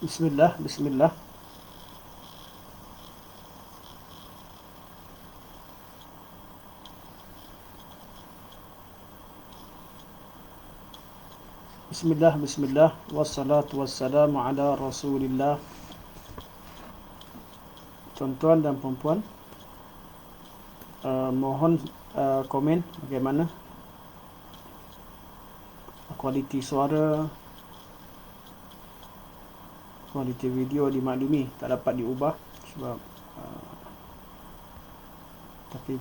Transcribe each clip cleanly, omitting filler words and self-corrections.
Bismillah, bismillah. Bismillah, bismillah. Wassalatu wassalamu ala Rasulillah. Tuan-tuan dan puan-puan, mohon komen bagaimana kualiti suara, kualiti video dimaklumi tak dapat diubah sebab tapi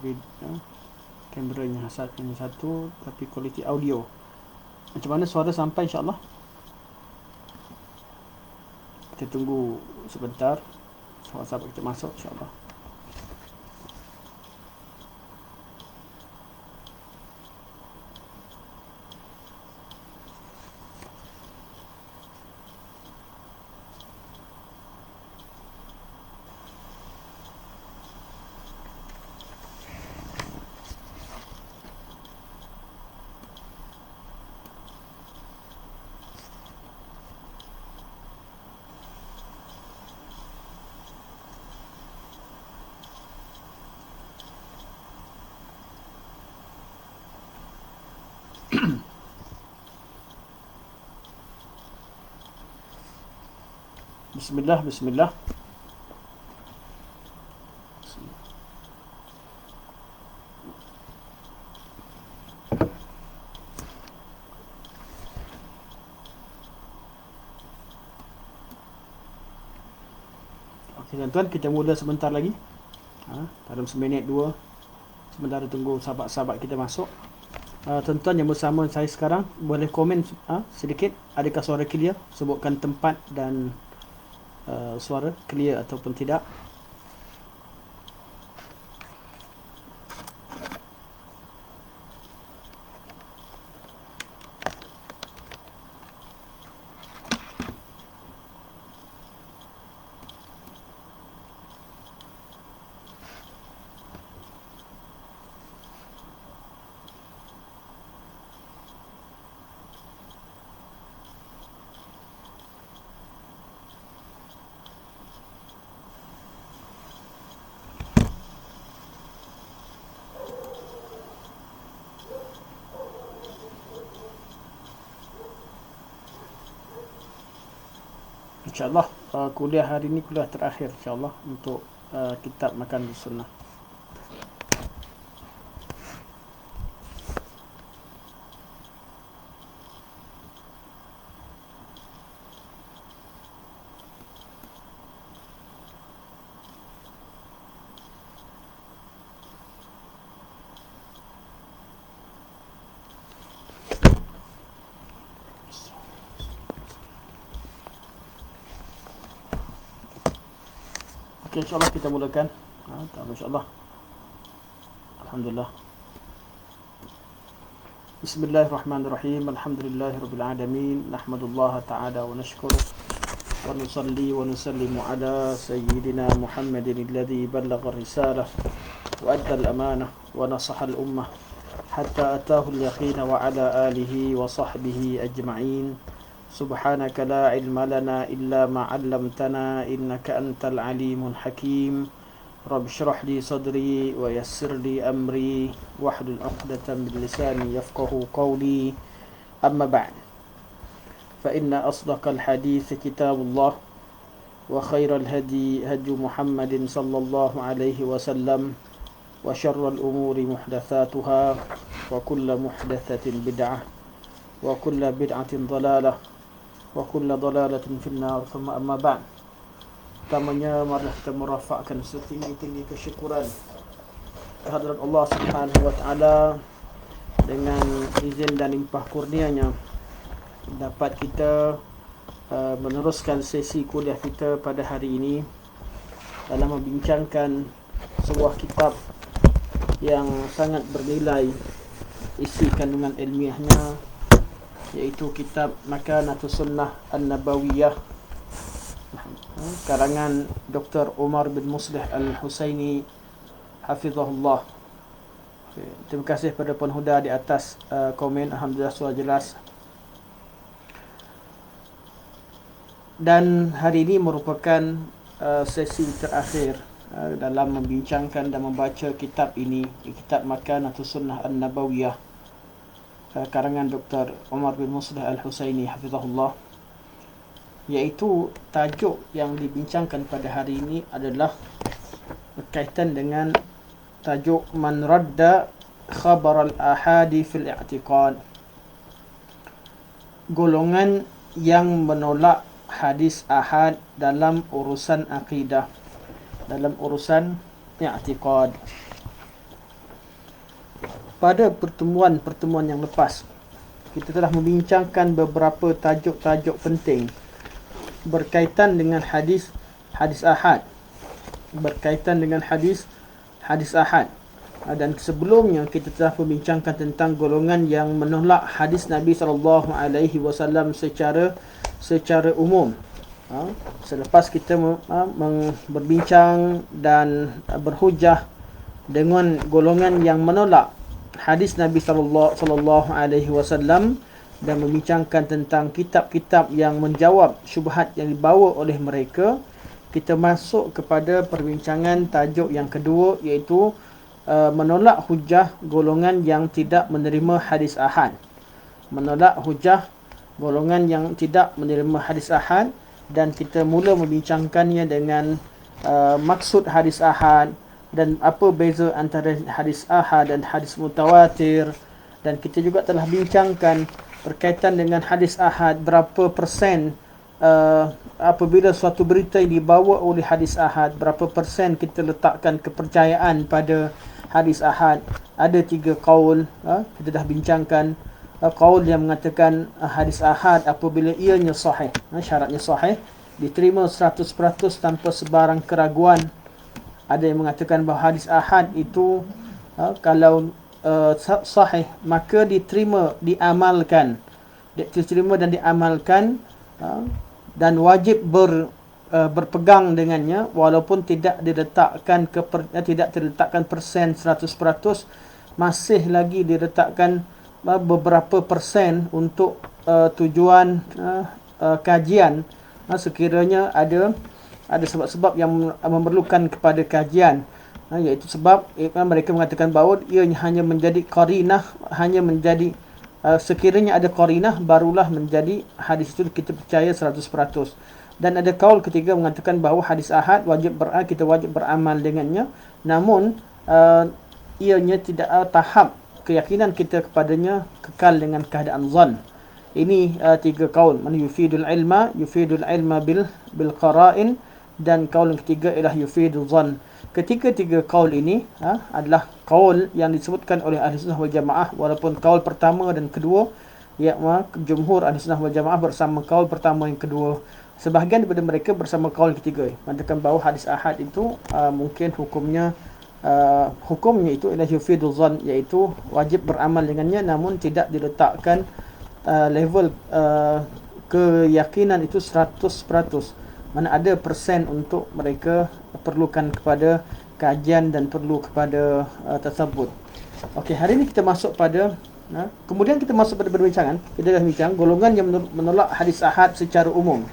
kameranya hanya satu, tapi kualiti audio macam mana suara sampai, insyaAllah kita tunggu sebentar sahabat-sahabat kita masuk, insyaAllah. Bismillah, bismillah. Okey tuan-tuan, kita mula sebentar lagi. Dalam seminit dua, sementara tunggu sahabat-sahabat kita masuk. Tuan-tuan yang bersama saya sekarang boleh komen sedikit, adakah suara clear, sebutkan tempat dan suara clear ataupun tidak. InsyaAllah kuliah hari ini kuliah terakhir, insyaAllah, untuk kitab Makan Sunnah. Okey, insyaAllah kita mulakan. InsyaAllah. Alhamdulillah. Bismillahirrahmanirrahim. Alhamdulillahirrabbilalamin. Nahmadullah ta'ala wa nashkuruh. Wa nusalli wa nusallimu ala sayyidina Muhammadin alladhi ballagha risalah wa adda al-amanah wa nasaha al-ummah hatta atahu al-yaqin wa ala alihi wa sahbihi ajma'in. سبحانك لا علم لنا إلا ما علمتنا إنك أنت العليم الحكيم رب اشرح لي صدري ويسر لي أمري واحلل عقدة من لساني يفقه قولي أما بعد فإن أصدق الحديث كتاب الله وخير الهدي هدي محمد صلى الله عليه وسلم وشر الأمور محدثاتها وكل محدثة بدعة وكل بدعة ضلالة wa kullu dalalatin finnar. Thumma amma ba'd. Pertamanya marilah kita merafakkan setinggi-tinggi kesyukuran kehadirat Allah Subhanahu wa taala dengan izin dan limpah kurnianya dapat kita meneruskan sesi kuliah kita pada hari ini dalam membincangkan sebuah kitab yang sangat bernilai isi kandungan ilmiahnya, iaitu kitab Makanatus Sunnah An-Nabawiyah karangan Dr. Umar bin Muslih Al-Husaini hafizahullah. Terima kasih kepada penhuda di atas komen. Alhamdulillah suara jelas. Dan hari ini merupakan sesi terakhir dalam membincangkan dan membaca kitab ini, kitab Makanatus Sunnah An-Nabawiyah, karangan Dr. Umar bin Muslih Al-Husaini hafizahullah. Iaitu tajuk yang dibincangkan pada hari ini adalah berkaitan dengan tajuk Man radda khabar al-ahadi fil i'tiqad, golongan yang menolak hadis ahad dalam urusan akidah, dalam urusan i'tiqad. Pada pertemuan yang lepas, kita telah membincangkan beberapa tajuk-tajuk penting berkaitan dengan hadis ahad, berkaitan dengan hadis ahad. Dan sebelumnya kita telah membincangkan tentang golongan yang menolak hadis Nabi SAW secara umum. Selepas kita berbincang dan berhujah dengan golongan yang menolak hadis Nabi SAW dan membincangkan tentang kitab-kitab yang menjawab syubhat yang dibawa oleh mereka, kita masuk kepada perbincangan tajuk yang kedua, iaitu menolak hujah golongan yang tidak menerima hadis ahad. Menolak hujah golongan yang tidak menerima hadis ahad, dan kita mula membincangkannya dengan maksud hadis ahad dan apa beza antara hadis ahad dan hadis mutawatir. Dan kita juga telah bincangkan berkaitan dengan hadis ahad, berapa persen apabila suatu berita yang dibawa oleh hadis ahad, berapa persen kita letakkan kepercayaan pada hadis ahad. Ada 3 qaul, kita dah bincangkan. Qaul yang mengatakan hadis ahad apabila ianya sahih, syaratnya sahih, diterima 100% tanpa sebarang keraguan. Ada yang mengatakan bahawa hadis ahad itu kalau sahih maka diterima, diamalkan, diterima dan diamalkan, dan wajib berpegang dengannya, walaupun tidak diletakkan tidak terletakkan persen 100%, masih lagi diletakkan beberapa persen untuk tujuan kajian, sekiranya ada sebab-sebab yang memerlukan kepada kajian, iaitu sebab mereka mengatakan bahawa ia hanya menjadi qarinah, hanya menjadi sekiranya ada qarinah barulah menjadi hadis itu kita percaya 100%. Dan ada kaul ketiga mengatakan bahawa hadis ahad kita wajib beramal dengannya, namun ianya tidak tahap keyakinan kita kepadanya kekal dengan keadaan zan. Ini 3 kaul. Man yufidul ilma bil qara'in, dan kaul yang ketiga ialah yufidul zan. Ketiga-tiga kaul ini adalah kaul yang disebutkan oleh Ahli Sunnah wal Jamaah, walaupun kaul pertama dan kedua jumhur Ahli Sunnah wal Jamaah bersama kaul pertama yang kedua. Sebahagian daripada mereka bersama kaul ketiga, mengatakan bahawa hadis ahad itu mungkin hukumnya itu ialah yufidul zan, iaitu wajib beramal dengannya, namun tidak diletakkan level keyakinan itu 100%. Mana ada persen untuk mereka perlukan kepada kajian dan perlu kepada tasabbut. Okey, hari ini kita masuk pada kemudian kita masuk pada perbincangan. Kita dah bincang golongan yang menolak hadis ahad secara umum.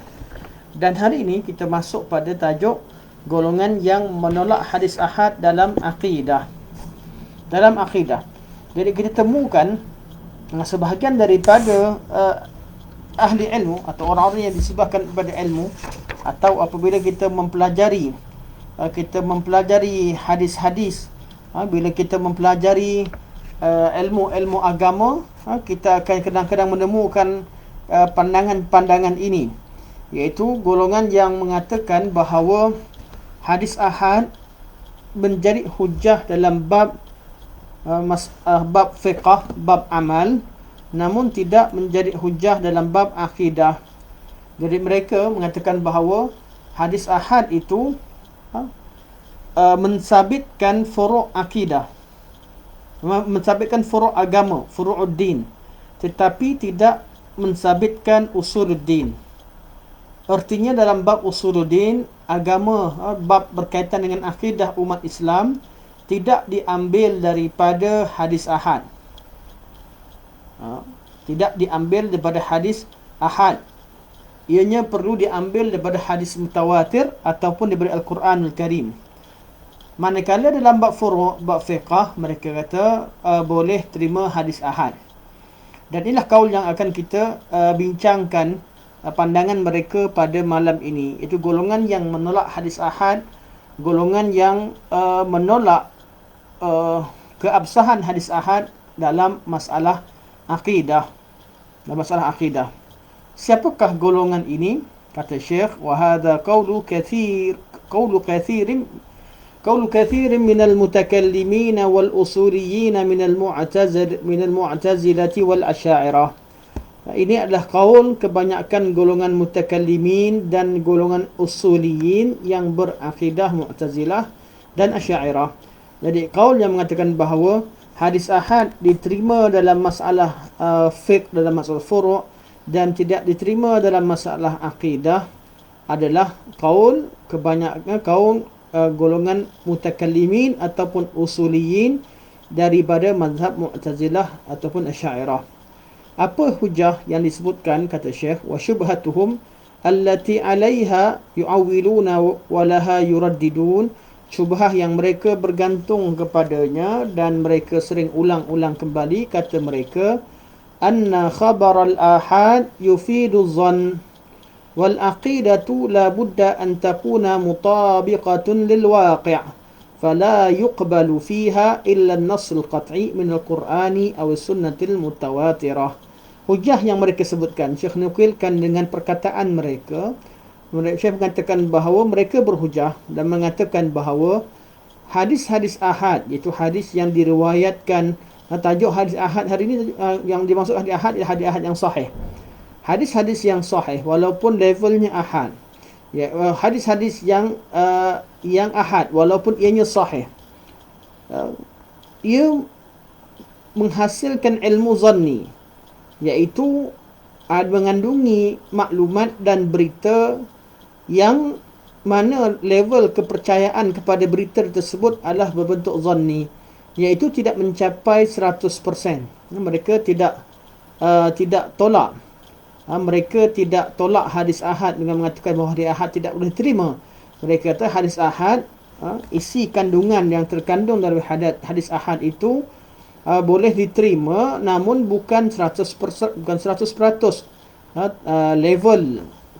Dan hari ini kita masuk pada tajuk golongan yang menolak hadis ahad dalam akidah. Dalam akidah. Jadi kita temukan sebahagian daripada ahli ilmu atau orang-orang yang disebabkan kepada ilmu, atau apabila kita mempelajari hadis-hadis, bila kita mempelajari ilmu-ilmu agama, kita akan kadang-kadang menemukan pandangan-pandangan ini, iaitu golongan yang mengatakan bahawa hadis ahad menjadi hujah dalam bab fiqh, bab amal, namun tidak menjadi hujah dalam bab akidah. Jadi mereka mengatakan bahawa hadis ahad itu mensabitkan furu' akidah, mensabitkan furu' agama, furu'uddin, tetapi tidak mensabitkan usuluddin. Artinya dalam bab usuluddin, agama, bab berkaitan dengan akidah umat Islam, tidak diambil daripada hadis ahad. Tidak diambil daripada hadis ahad. ianya perlu diambil daripada hadis mutawatir ataupun daripada Al-Quran Al-Karim. Manakala dalam bab furu', bab fiqh, mereka kata boleh terima hadis ahad. Dan inilah kaul yang akan kita bincangkan pandangan mereka pada malam ini. Itu golongan yang menolak hadis ahad, golongan yang menolak keabsahan hadis ahad dalam masalah akidah. Dalam masalah akidah. Siapakah golongan ini? Kata Syekh, wa hadha qawlu kathirin min al-mutakallimin wal usuliyin min al-mu'tazilati wal asy'ariyah. Ini adalah kaul kebanyakan golongan mutakallimin dan golongan usuliyin yang berakidah Mu'tazilah dan Asy'ariyah. Jadi kaul yang mengatakan bahawa hadis ahad diterima dalam masalah fiqh, dalam masalah furu' dan tidak diterima dalam masalah akidah adalah kaul kebanyakan kaul golongan mutakallimin ataupun usuliyin daripada mazhab Mu'tazilah ataupun Asy'ariyah. Apa hujah yang disebutkan? Kata Syekh, wa syubhatuhum allati 'alaiha yu'awwiluna wa laha yuraddidun. Syubhah yang mereka bergantung kepadanya dan mereka sering ulang-ulang kembali, kata mereka, anna khabar al-ahad yufidu dhann wal aqidatu la budda an takuna mutabiqatun lil waqi' fala yuqbalu fiha illa an-nass al-qat'i min al-Qur'ani aw as-sunnati al-mutawatirah. Hujah yang mereka sebutkan, Syekh nukilkan dengan perkataan mereka. Syekh mengatakan bahawa mereka berhujah dan mengatakan bahawa hadis-hadis ahad, iaitu hadis yang diriwayatkan, tajuk hadis ahad hari ini yang dimaksud hadis ahad ialah hadis ahad yang sahih. Hadis-hadis yang sahih walaupun levelnya ahad, ya, hadis-hadis yang ahad walaupun ianya sahih, ia menghasilkan ilmu zanni, iaitu mengandungi maklumat dan berita yang mana level kepercayaan kepada berita tersebut adalah berbentuk zanni, iaitu tidak mencapai 100%. Mereka tidak tolak. Mereka tidak tolak hadis ahad dengan mengatakan bahawa hadis ahad tidak boleh terima. Mereka kata hadis ahad, isi kandungan yang terkandung dalam hadis ahad itu boleh diterima, namun bukan 100%, level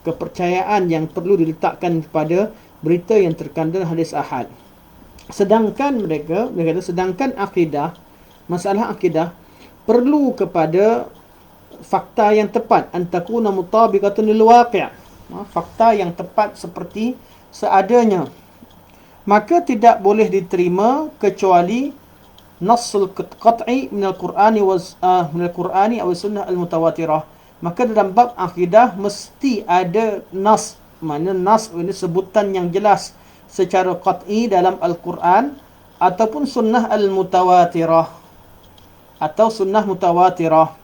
kepercayaan yang perlu diletakkan kepada berita yang terkandung hadis ahad. Sedangkan mereka kata, sedangkan akidah, masalah akidah perlu kepada fakta yang tepat, antakuna mutabiqatun lil waqi', fakta yang tepat seperti seadanya, maka tidak boleh diterima kecuali nassul qat'i min al-Qur'ani aw sunnah al-mutawatirah. Maka dalam bab akidah mesti ada nas, mana nas ini sebutan yang jelas secara qat'i dalam Al-Quran ataupun sunnah al-mutawatirah atau sunnah mutawatirah.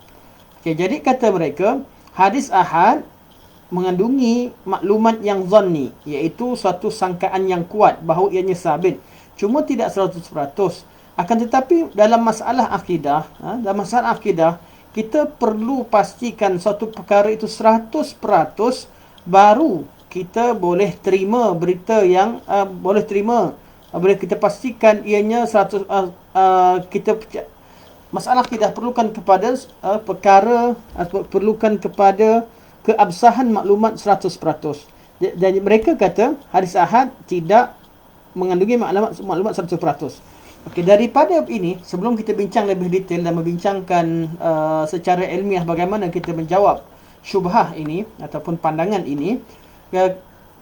Okay, jadi kata mereka, hadis ahad mengandungi maklumat yang zanni, iaitu suatu sangkaan yang kuat bahawa ianya sabit, cuma tidak 100%. Akan tetapi dalam masalah akidah, kita perlu pastikan suatu perkara itu 100%, baru kita boleh terima berita yang boleh kita pastikan ianya 100. Masalah akidah perlukan kepada perlukan kepada keabsahan maklumat 100%. Jadi mereka kata hadis ahad tidak mengandungi maklumat 100%. Okey, daripada ini, sebelum kita bincang lebih detail dan membincangkan secara ilmiah bagaimana kita menjawab syubhah ini ataupun pandangan ini,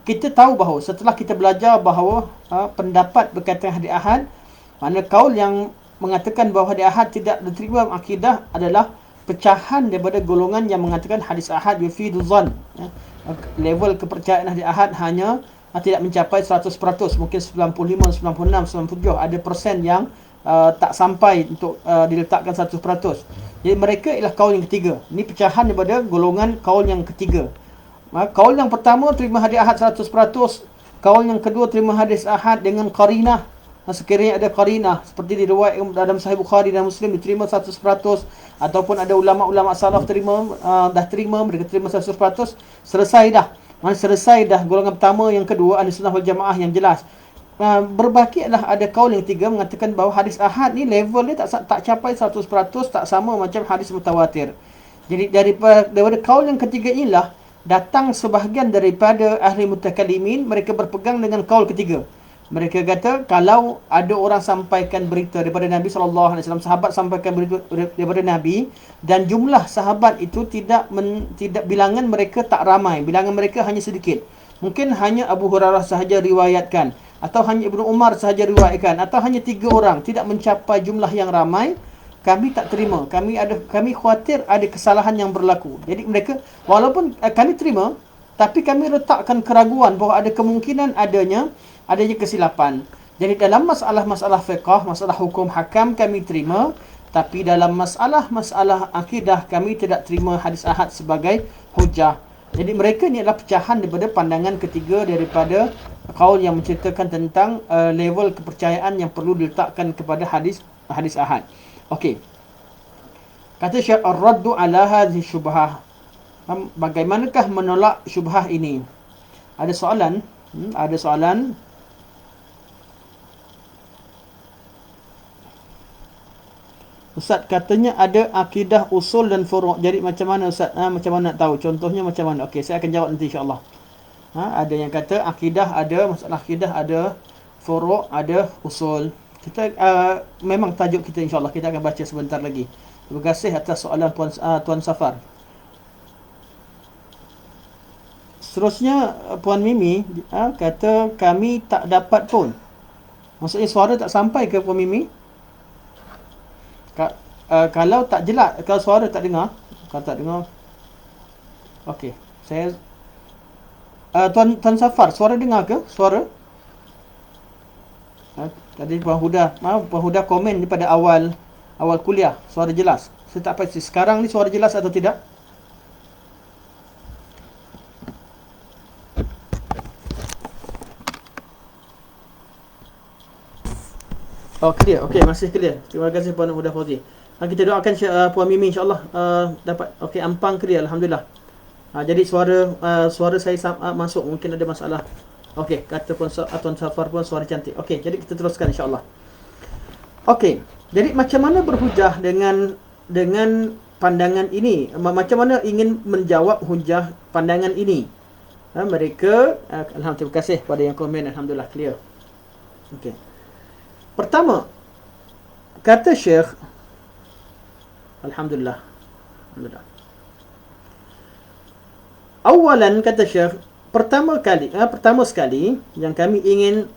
kita tahu bahawa setelah kita belajar bahawa pendapat berkaitan hadis ahad, mana kaul yang mengatakan bahawa hadis ahad tidak diterima akidah adalah pecahan daripada golongan yang mengatakan hadis ahad yufidu dhann. Level kepercayaan hadis ahad hanya tidak mencapai 100%, mungkin 95, 96, 97 ada persen yang tak sampai untuk diletakkan 100%. Jadi mereka ialah kaul yang ketiga. Ini pecahan daripada golongan kaul yang ketiga. Kaul yang pertama terima hadis ahad 100%, kaul yang kedua terima hadis ahad dengan qarinah, sekiranya ada qarinah seperti diriwayatkan dalam Sahih Bukhari dan Muslim, diterima 100%, ataupun ada ulama-ulama salaf dah terima, mereka terima 100%, selesai dah. Selesai dah golongan pertama. Yang kedua, ahli sunnah wal jamaah yang jelas. Berbaki adalah ada kaul yang tiga mengatakan bahawa hadis ahad ni level dia tak capai 100%, tak sama macam hadis mutawatir. Jadi daripada kaul yang ketiga inilah datang sebahagian daripada ahli mutakallimin, mereka berpegang dengan kaul ketiga. Mereka kata kalau ada orang sampaikan berita daripada Nabi SAW, sahabat sampaikan berita daripada Nabi, dan jumlah sahabat itu tidak bilangan mereka tak ramai, bilangan mereka hanya sedikit. Mungkin hanya Abu Hurairah sahaja riwayatkan, atau hanya Ibnu Umar sahaja riwayatkan, atau hanya 3 orang, tidak mencapai jumlah yang ramai, kami tak terima. Kami khawatir ada kesalahan yang berlaku. Jadi mereka, walaupun kami terima, tapi kami letakkan keraguan bahawa ada kemungkinan adanya kesilapan. Jadi dalam masalah-masalah fiqh, masalah hukum hakam kami terima, tapi dalam masalah akidah kami tidak terima hadis ahad sebagai hujah. Jadi mereka ni adalah pecahan daripada pandangan ketiga daripada qaul yang menceritakan tentang level kepercayaan yang perlu diletakkan kepada hadis ahad. Okey. Kata Syekh ar-raddu ala hadhihi syubhah. Bagaimanakah menolak syubhah ini? Ada soalan? Ada soalan? Ustaz katanya ada akidah usul dan furu'. Jadi macam mana Ustaz? Macam mana nak tahu? Contohnya macam mana? Okey, saya akan jawab nanti insya-Allah. Ada yang kata akidah ada, masalah akidah ada, furu' ada, usul. Kita memang tajuk kita insya-Allah kita akan baca sebentar lagi. Terima kasih atas soalan Tuan Safar. Seterusnya Puan Mimi kata kami tak dapat pun. Maksudnya suara tak sampai ke Puan Mimi? Kalau tak jelas, kalau suara tak dengar, kalau tak dengar, okey, saya Tuan Safar, suara dengar ke? Suara? Tadi Puan Huda komen pada awal kuliah, suara jelas. Saya tak pasti sekarang ni suara jelas atau tidak. Oh, clear. Okey, masih clear. Terima kasih Puan Huda Fauzi. Kita doakan Puan Mimi insya-Allah dapat okey, ampang clear alhamdulillah. Jadi suara saya masuk, mungkin ada masalah. Okey, kata Tuan Safar pun suara cantik. Okey, jadi kita teruskan insya-Allah. Okey, jadi macam mana berhujah dengan pandangan ini? Macam mana ingin menjawab hujah pandangan ini? Mereka alhamdulillah, terima kasih pada yang komen, alhamdulillah clear. Okey. Pertama, kata Syekh, alhamdulillah. Awalan kata Syekh, pertama sekali yang kami ingin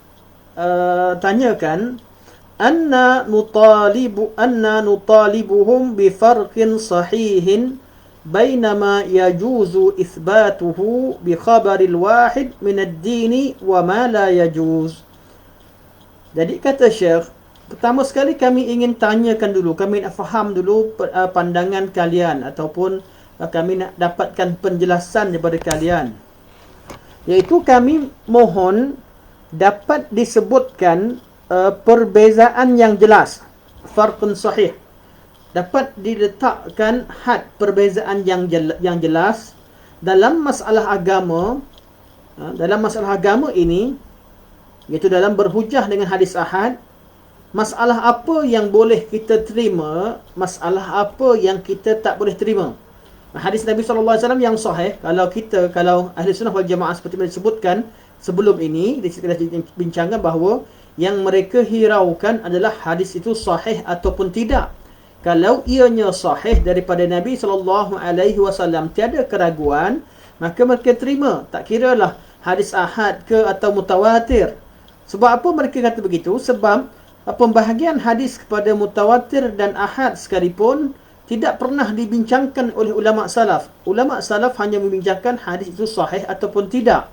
tanyakan, anna nutalibuhum bi farqin sahihin bainama yajuzu ithbatuhu bi khabaril wahid min ad-din wa ma la yajuz. Jadi kata Syekh, pertama sekali kami ingin tanyakan dulu, kami nak faham dulu pandangan kalian, ataupun kami nak dapatkan penjelasan daripada kalian. Iaitu kami mohon dapat disebutkan perbezaan yang jelas, farqun sahih. Dapat diletakkan had perbezaan yang jelas dalam masalah agama. Dalam masalah agama ini, iaitu dalam berhujah dengan hadis ahad, masalah apa yang boleh kita terima, masalah apa yang kita tak boleh terima. Hadis Nabi SAW yang sahih, kalau ahli sunnah wal jamaah seperti yang disebutkan sebelum ini, dibincangkan bahawa yang mereka hiraukan adalah hadis itu sahih ataupun tidak. Kalau ianya sahih daripada Nabi SAW, tiada keraguan, maka mereka terima. Tak kiralah hadis ahad ke atau mutawatir. Sebab apa mereka kata begitu? Sebab pembahagian hadis kepada mutawatir dan ahad sekalipun tidak pernah dibincangkan oleh ulama salaf. Ulama salaf hanya membincangkan hadis itu sahih ataupun tidak.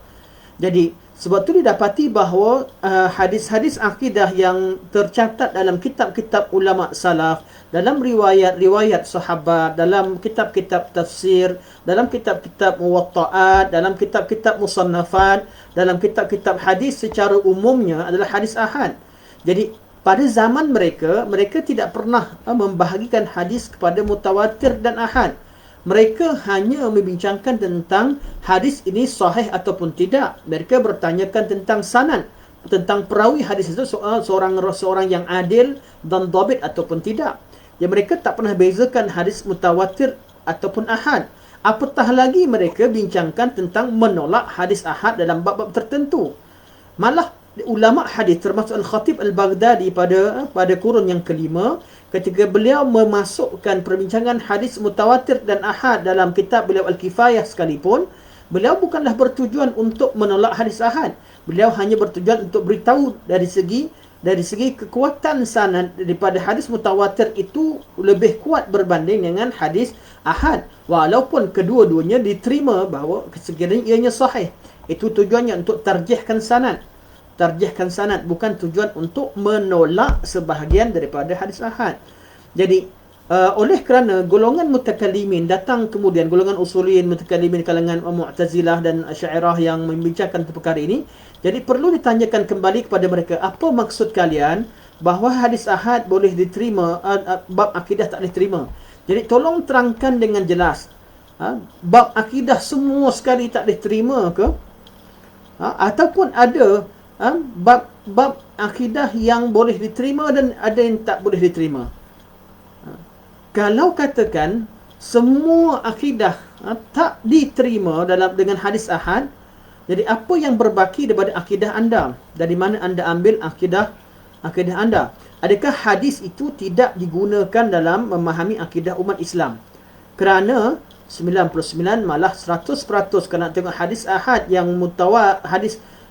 Jadi sebab itu didapati bahawa hadis-hadis akidah yang tercatat dalam kitab-kitab ulama salaf, dalam riwayat-riwayat sahabat, dalam kitab-kitab tafsir, dalam kitab-kitab muwatta'at, dalam kitab-kitab musannafat, dalam kitab-kitab hadis secara umumnya adalah hadis ahad. Jadi pada zaman mereka, mereka tidak pernah membahagikan hadis kepada mutawatir dan ahad. Mereka hanya membincangkan tentang hadis ini sahih ataupun tidak. Mereka bertanyakan tentang sanad, tentang perawi hadis itu seorang yang adil dan dhabit ataupun tidak. Ya, mereka tak pernah bezakan hadis mutawatir ataupun ahad. Apatah lagi mereka bincangkan tentang menolak hadis ahad dalam bab-bab tertentu. Malah ulama hadis termasuk Al-Khatib Al-Baghdadi pada kurun yang kelima, ketika beliau memasukkan perbincangan hadis mutawatir dan ahad dalam kitab beliau Al-Kifayah sekalipun, beliau bukanlah bertujuan untuk menolak hadis ahad. Beliau hanya bertujuan untuk beritahu dari segi kekuatan sanad daripada hadis mutawatir itu lebih kuat berbanding dengan hadis ahad, walaupun kedua-duanya diterima bahawa sekiranya ianya sahih. Itu tujuannya untuk tarjihkan sanad, bukan tujuan untuk menolak sebahagian daripada hadis ahad. Jadi oleh kerana golongan mutakallimin datang kemudian, golongan usuliyin mutakallimin kalangan Mu'tazilah dan Asy'ariyah yang membincangkan perkara ini, jadi perlu ditanyakan kembali kepada mereka, apa maksud kalian bahawa hadis ahad boleh diterima, bab akidah tak boleh terima? Jadi tolong terangkan dengan jelas, bab akidah semua sekali tak boleh terima ke? Ataupun ada bab akidah yang boleh diterima dan ada yang tak boleh diterima. Kalau katakan semua akidah tak diterima dengan hadis ahad, jadi apa yang berbaki daripada akidah anda? Dari mana anda ambil akidah anda? Adakah hadis itu tidak digunakan dalam memahami akidah umat Islam? Kerana 99 malah 100% kalau tengok hadis ahad yang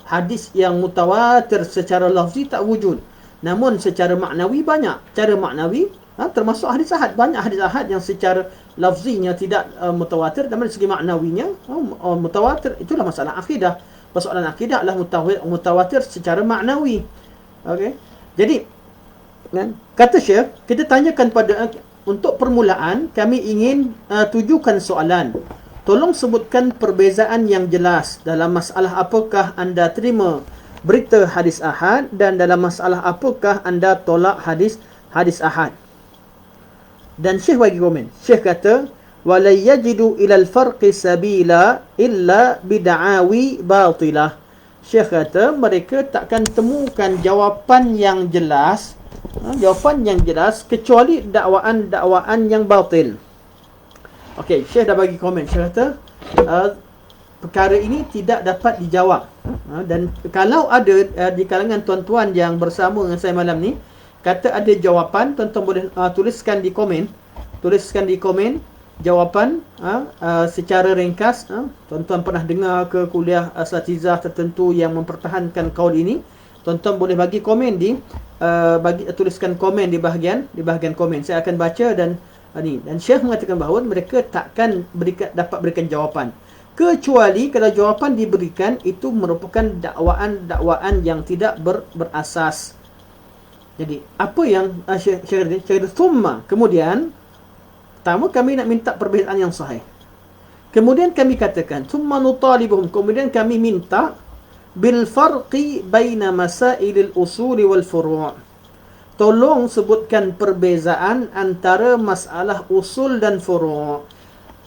hadis yang mutawatir secara lafzi tak wujud, namun secara maknawi banyak. Cara maknawi termasuk hadis ahad, banyak hadis ahad yang secara lafzinya tidak mutawatir, namun dari segi maknawinya mutawatir. Itulah masalah akidah. Persoalan akidah adalah mutawatir secara maknawi. Okey. Jadi kata Syekh, kita tanyakan untuk permulaan kami ingin tujukan soalan. Tolong sebutkan perbezaan yang jelas dalam masalah apakah anda terima berita hadis ahad dan dalam masalah apakah anda tolak hadis ahad. Dan Syekh bagi komen. Syekh kata, "Wala yajidu ila al-farqi sabila illa bid'awi batilah." Syekh kata mereka takkan temukan jawapan yang jelas kecuali dakwaan yang batil. Okey, Syekh dah bagi komen. Syekh kata perkara ini tidak dapat dijawab. Dan kalau ada di kalangan tuan-tuan yang bersama dengan saya malam ni kata ada jawapan, tuan-tuan boleh tuliskan di komen. Jawapan secara ringkas. Tuan-tuan pernah dengar ke kuliah asatizah tertentu yang mempertahankan kaul ini? Tuan-tuan boleh bagi komen tuliskan komen di bahagian komen. Saya akan baca dan Syekh mengatakan bahawa mereka takkan dapat berikan jawapan kecuali kalau jawapan diberikan itu merupakan dakwaan yang tidak berasas. Jadi apa yang Syekh thumma, kemudian pertama kami nak minta perbezaan yang sahih. Kemudian kami katakan thumma nutalibuhum, kemudian kami minta bil farqi baina masailil usul wal furu'. Tolong sebutkan perbezaan antara masalah usul dan furu'.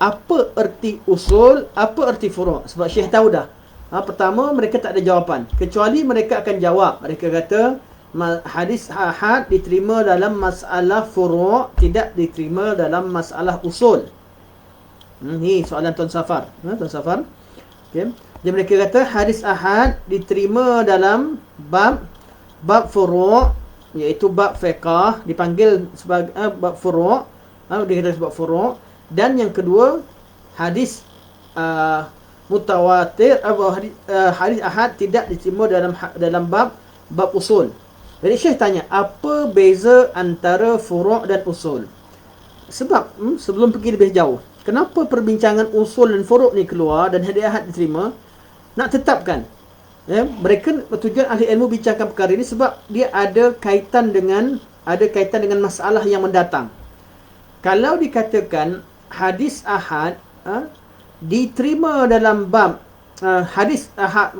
Apa erti usul, apa erti furu'? Sebab Syekh tahu dah. Pertama, mereka tak ada jawapan. Kecuali mereka akan jawab. Mereka kata, hadis ahad diterima dalam masalah furu', tidak diterima dalam masalah usul. Ni soalan Tuan Safar. Tuan Safar. Okay. Jadi mereka kata, hadis ahad diterima dalam bab furu', iaitu bab fiqh, dipanggil sebagai bab furu', dikatakan sebab furu'. Dan yang kedua, hadis mutawatir, hadis ahad tidak diterima dalam bab usul. Jadi Syekh tanya, apa beza antara furu' dan usul? Sebab sebelum pergi lebih jauh, kenapa perbincangan usul dan furu' ni keluar dan hadis ahad diterima? Nak tetapkan, mereka tujuan ahli ilmu bincangkan perkara ini sebab dia ada kaitan dengan masalah yang mendatang. Kalau dikatakan hadis ahad diterima dalam bab hadis ahad,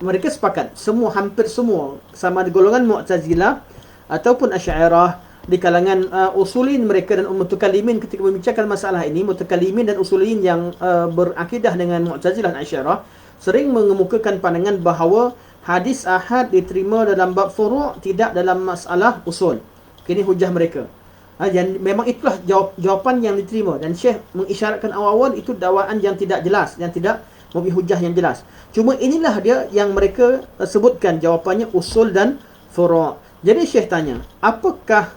mereka sepakat, hampir semua, sama ada golongan Mu'tazilah ataupun Asy'ariyah, di kalangan usulin mereka dan mutakallimin ketika membincangkan masalah ini, mutakallimin dan usulin yang berakidah dengan Mu'tazilah dan Asy'ariyah sering mengemukakan pandangan bahawa hadis ahad diterima dalam bab furu', tidak dalam masalah usul. Ini hujah mereka. Dan memang itulah jawapan yang diterima, dan Syekh mengisyaratkan awal-awal itu dakwaan yang tidak jelas, yang tidak memberi hujah yang jelas. Cuma inilah dia yang mereka sebutkan jawapannya usul dan furu'. Jadi Syekh tanya, apakah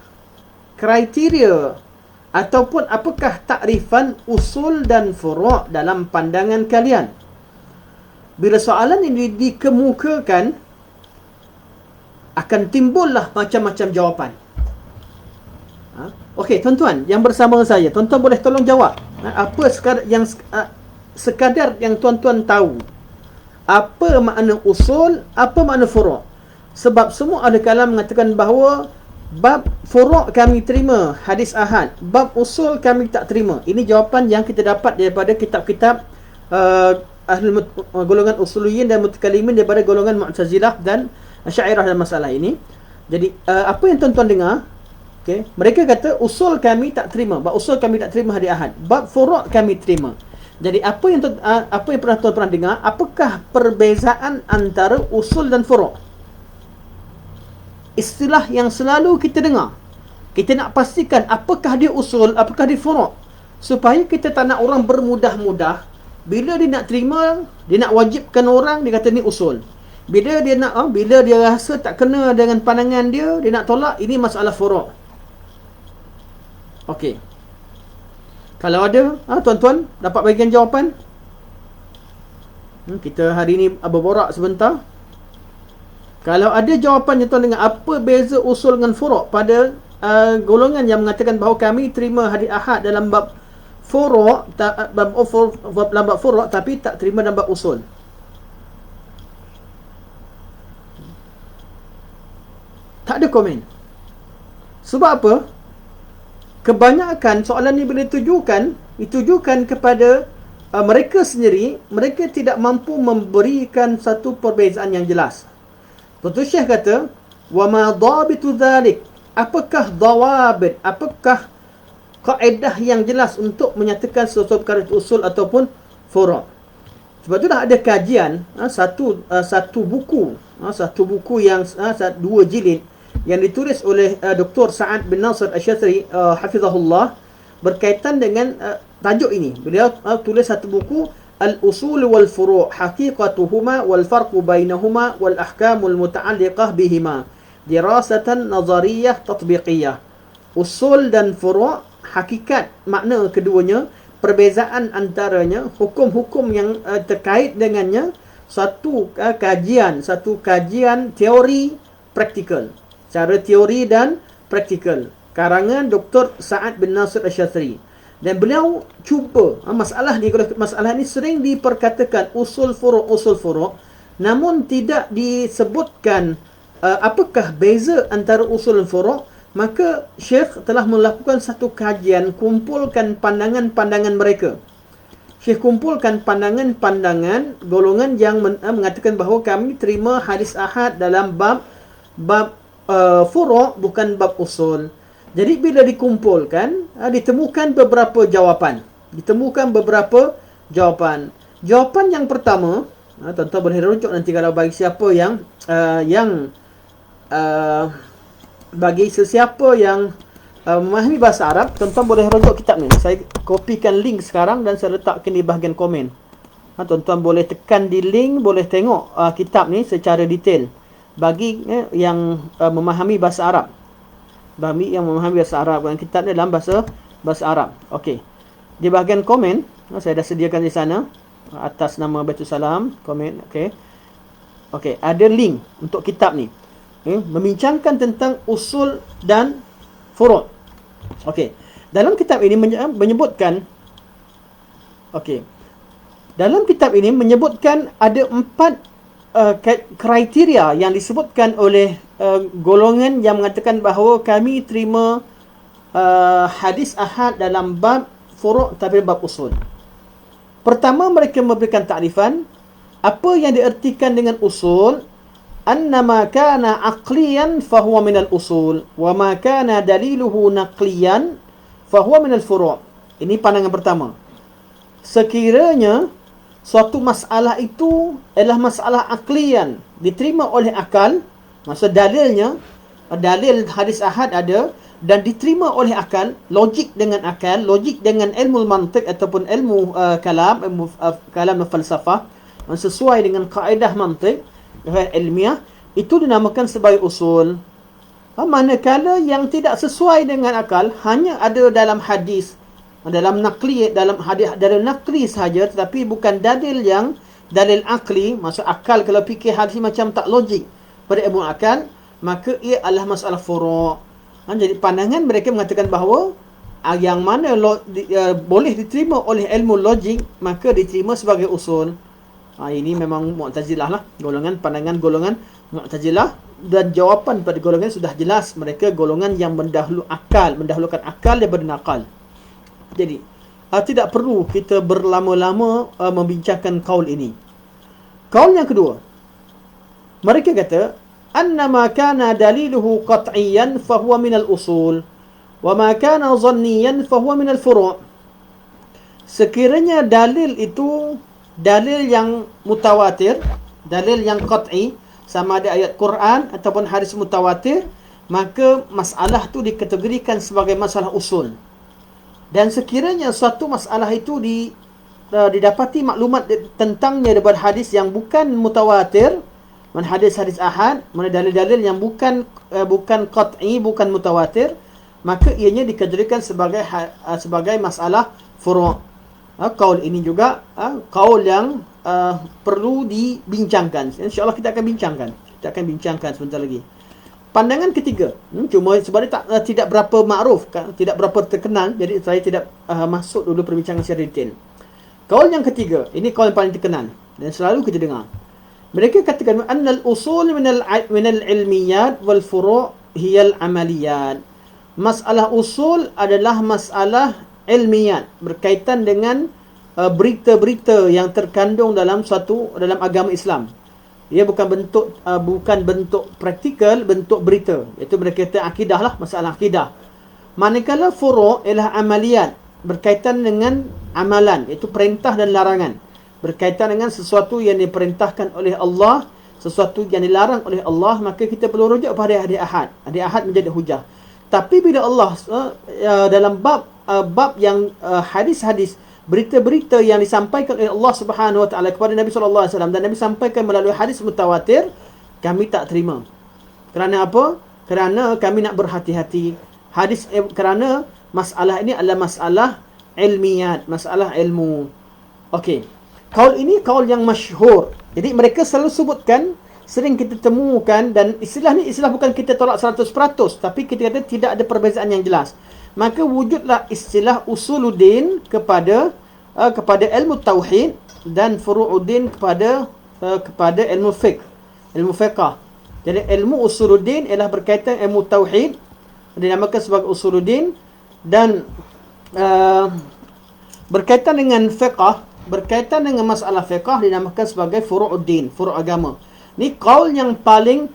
kriteria ataupun apakah takrifan usul dan furu' dalam pandangan kalian? Bila soalan ini dikemukakan, akan timbullah macam-macam jawapan. Okey, tuan-tuan yang bersama saya, tuan-tuan boleh tolong jawab. Apa sekadar yang tuan-tuan tahu, apa makna usul, apa makna furu'? Sebab semua ahli kalam mengatakan bahawa bab furu' kami terima hadis ahad, bab usul kami tak terima. Ini jawapan yang kita dapat daripada kitab-kitab golongan usuliyin dan mutakallimin, daripada golongan Mu'tazilah dan Asy'ariyah dalam masalah ini. Jadi apa yang tuan-tuan dengar, okay, mereka kata usul kami tak terima, bab usul kami tak terima hadis ahad, bab furu' kami terima. Jadi apa yang pernah tuan pernah dengar, apakah perbezaan antara usul dan furu'? Istilah yang selalu kita dengar, kita nak pastikan apakah dia usul, apakah dia furu', supaya kita tak nak orang bermudah-mudah. Bila dia nak terima, dia nak wajibkan orang, dia kata ni usul. Bila dia rasa tak kena dengan pandangan dia, dia nak tolak, ini masalah furu'. Okey. Kalau ada, tuan-tuan dapat bagian jawapan? Kita hari ni berborak sebentar. Kalau ada jawapan yang tuan dengar, apa beza usul dengan furu' pada golongan yang mengatakan bahawa kami terima hadis ahad dalam bab furu', dalam bab furu' tapi tak terima dalam bab usul. Tak ada komen. Sebab apa? Kebanyakan soalan ni bila ditujukan kepada mereka sendiri, mereka tidak mampu memberikan satu perbezaan yang jelas. Tuan Syekh kata, wa ma dhabitu dhalik, apakah dawabit, apakah kaedah yang jelas untuk menyatakan sesuatu perkara itu usul ataupun furu'. Sebab tu dah ada kajian, satu buku yang 2 jilid yang ditulis oleh Dr. Sa'ad bin Nasir Asy-Syadzili hafizahullah, berkaitan dengan tajuk ini. Beliau tulis satu buku, Al-Usul wal Furu' Haqiqatuhuma wal Farqu Bainahuma wal Ahkamul Muta'alliqah Bihima Dirasatan Nazariyah Tatbiqiyah. Usul dan furu', hakikat, makna keduanya, perbezaan antaranya, hukum-hukum yang terkait dengannya, satu kajian teori praktikal, cara teori dan praktikal, karangan Dr. Sa'ad bin Nasir Asy-Syadzili. Dan beliau cuba, masalah ni sering diperkatakan usul furu', namun tidak disebutkan apakah beza antara usul dan furu'. Maka Syekh telah melakukan satu kajian, kumpulkan pandangan-pandangan mereka. Syekh kumpulkan pandangan-pandangan golongan yang mengatakan bahawa kami terima hadis ahad dalam bab furu', bukan bab usul. Jadi bila dikumpulkan, ditemukan beberapa jawapan. Jawapan yang pertama, tuan-tuan boleh rujuk nanti kalau bagi siapa bagi sesiapa yang memahami bahasa Arab, tuan-tuan boleh rujuk kitab ni. Saya kopikan link sekarang dan saya letakkan di bahagian komen. Tuan-tuan boleh tekan di link, boleh tengok kitab ni secara detail. Bagi yang memahami bahasa Arab. Bagi yang memahami bahasa Arab, dan kitab ni dalam bahasa Arab. Okey. Di bahagian komen, saya dah sediakan di sana atas nama Baitul Salam, komen. Okey. Okey, ada link untuk kitab ni. Membincangkan tentang usul dan furu'. Okey. Dalam kitab ini menyebutkan dalam kitab ini menyebutkan ada 4 kriteria yang disebutkan oleh golongan yang mengatakan bahawa kami terima hadis ahad dalam bab furu' tapi bab usul. Pertama, mereka memberikan takrifan Apa yang diertikan dengan usul? Annama kana aqliyan fahuwa minal usul, wa ma kana daliluhu naqliyan fahuwa minal furu'. Ini pandangan pertama. Sekiranya suatu masalah itu adalah masalah aqliyan, diterima oleh akal, maksud dalilnya, dalil hadis ahad ada dan diterima oleh akal, logik dengan akal, logik dengan ilmu mantiq ataupun ilmu kalam, ilmu kalam dan falsafah, sesuai dengan kaedah mantiq ilmiah, itu dinamakan sebagai usul. Manakala yang tidak sesuai dengan akal hanya ada dalam hadis, dalam nakli, dalam hadis, dalam nakli sahaja, tetapi bukan dalil yang dalil akli, maksud akal kalau fikir hadis macam tak logik pada ilmu akal, maka ia adalah masalah furu'. Jadi pandangan mereka mengatakan bahawa yang mana boleh diterima oleh ilmu logik, maka diterima sebagai usul. Ini memang Mu'tazilah lah, pandangan golongan Mu'tazilah, dan jawapan pada golongan sudah jelas. Mereka golongan yang mendahulukan akal daripada nakal. Jadi tidak perlu kita berlama-lama membincangkan kaul ini. Kaul yang kedua, mereka kata annama kana daliluhu qat'iyan fahuwa minal usul, wa ma kana zanniyan fahuwa minal furu'. Sekiranya dalil itu dalil yang mutawatir, dalil yang qat'i, sama ada ayat Quran ataupun hadis mutawatir, maka masalah itu dikategorikan sebagai masalah usul. Dan sekiranya suatu masalah itu didapati maklumat tentangnya daripada hadis yang bukan mutawatir, mana hadis-hadis ahad, mana dalil-dalil yang bukan qat'i, bukan mutawatir, maka ianya dikategorikan sebagai masalah furu'. Kaul ini juga kaul yang perlu dibincangkan. InsyaAllah kita akan bincangkan sebentar lagi. Pandangan ketiga, cuma sebab dia tidak berapa makruf, tidak berapa terkenal, jadi saya tidak masuk dulu perbincangan secara detail. Kaul yang ketiga, ini kaul yang paling terkenal dan selalu kita dengar. Mereka katakan annal usul minal ilmiyat wal furu' hiyal amaliyat. Masalah usul adalah masalah ilmiat, berkaitan dengan berita-berita yang terkandung dalam agama Islam. Ia bukan bentuk praktikal, bentuk berita. Itu mereka kata akidah lah, masalah akidah. Manakala furu' ialah amaliyat, berkaitan dengan amalan, iaitu perintah dan larangan. Berkaitan dengan sesuatu yang diperintahkan oleh Allah, sesuatu yang dilarang oleh Allah, maka kita perlu rujuk pada hadis ahad. Hadis ahad menjadi hujah. Tapi bila Allah dalam bab yang hadis-hadis, berita-berita yang disampaikan oleh Allah Subhanahu Wa Taala kepada Nabi sallallahu alaihi wasallam dan Nabi sampaikan melalui hadis mutawatir, kami tak terima. Kerana apa? Kerana kami nak berhati-hati. Kerana masalah ini adalah masalah ilmiat, masalah ilmu. Okey. Kaul ini kaul yang masyhur. Jadi mereka selalu sebutkan, sering kita temukan, dan istilah ni istilah bukan kita tolak 100%, tapi kita kata tidak ada perbezaan yang jelas. Maka wujudlah istilah usuluddin kepada ilmu tauhid dan furu'uddin kepada ilmu fiqh, ilmu fiqh. Jadi ilmu usuluddin ialah berkaitan ilmu tauhid, dinamakan sebagai usuluddin, dan berkaitan dengan fiqh, berkaitan dengan masalah fiqh, dinamakan sebagai furu'uddin, furu' agama. Ni kaul yang paling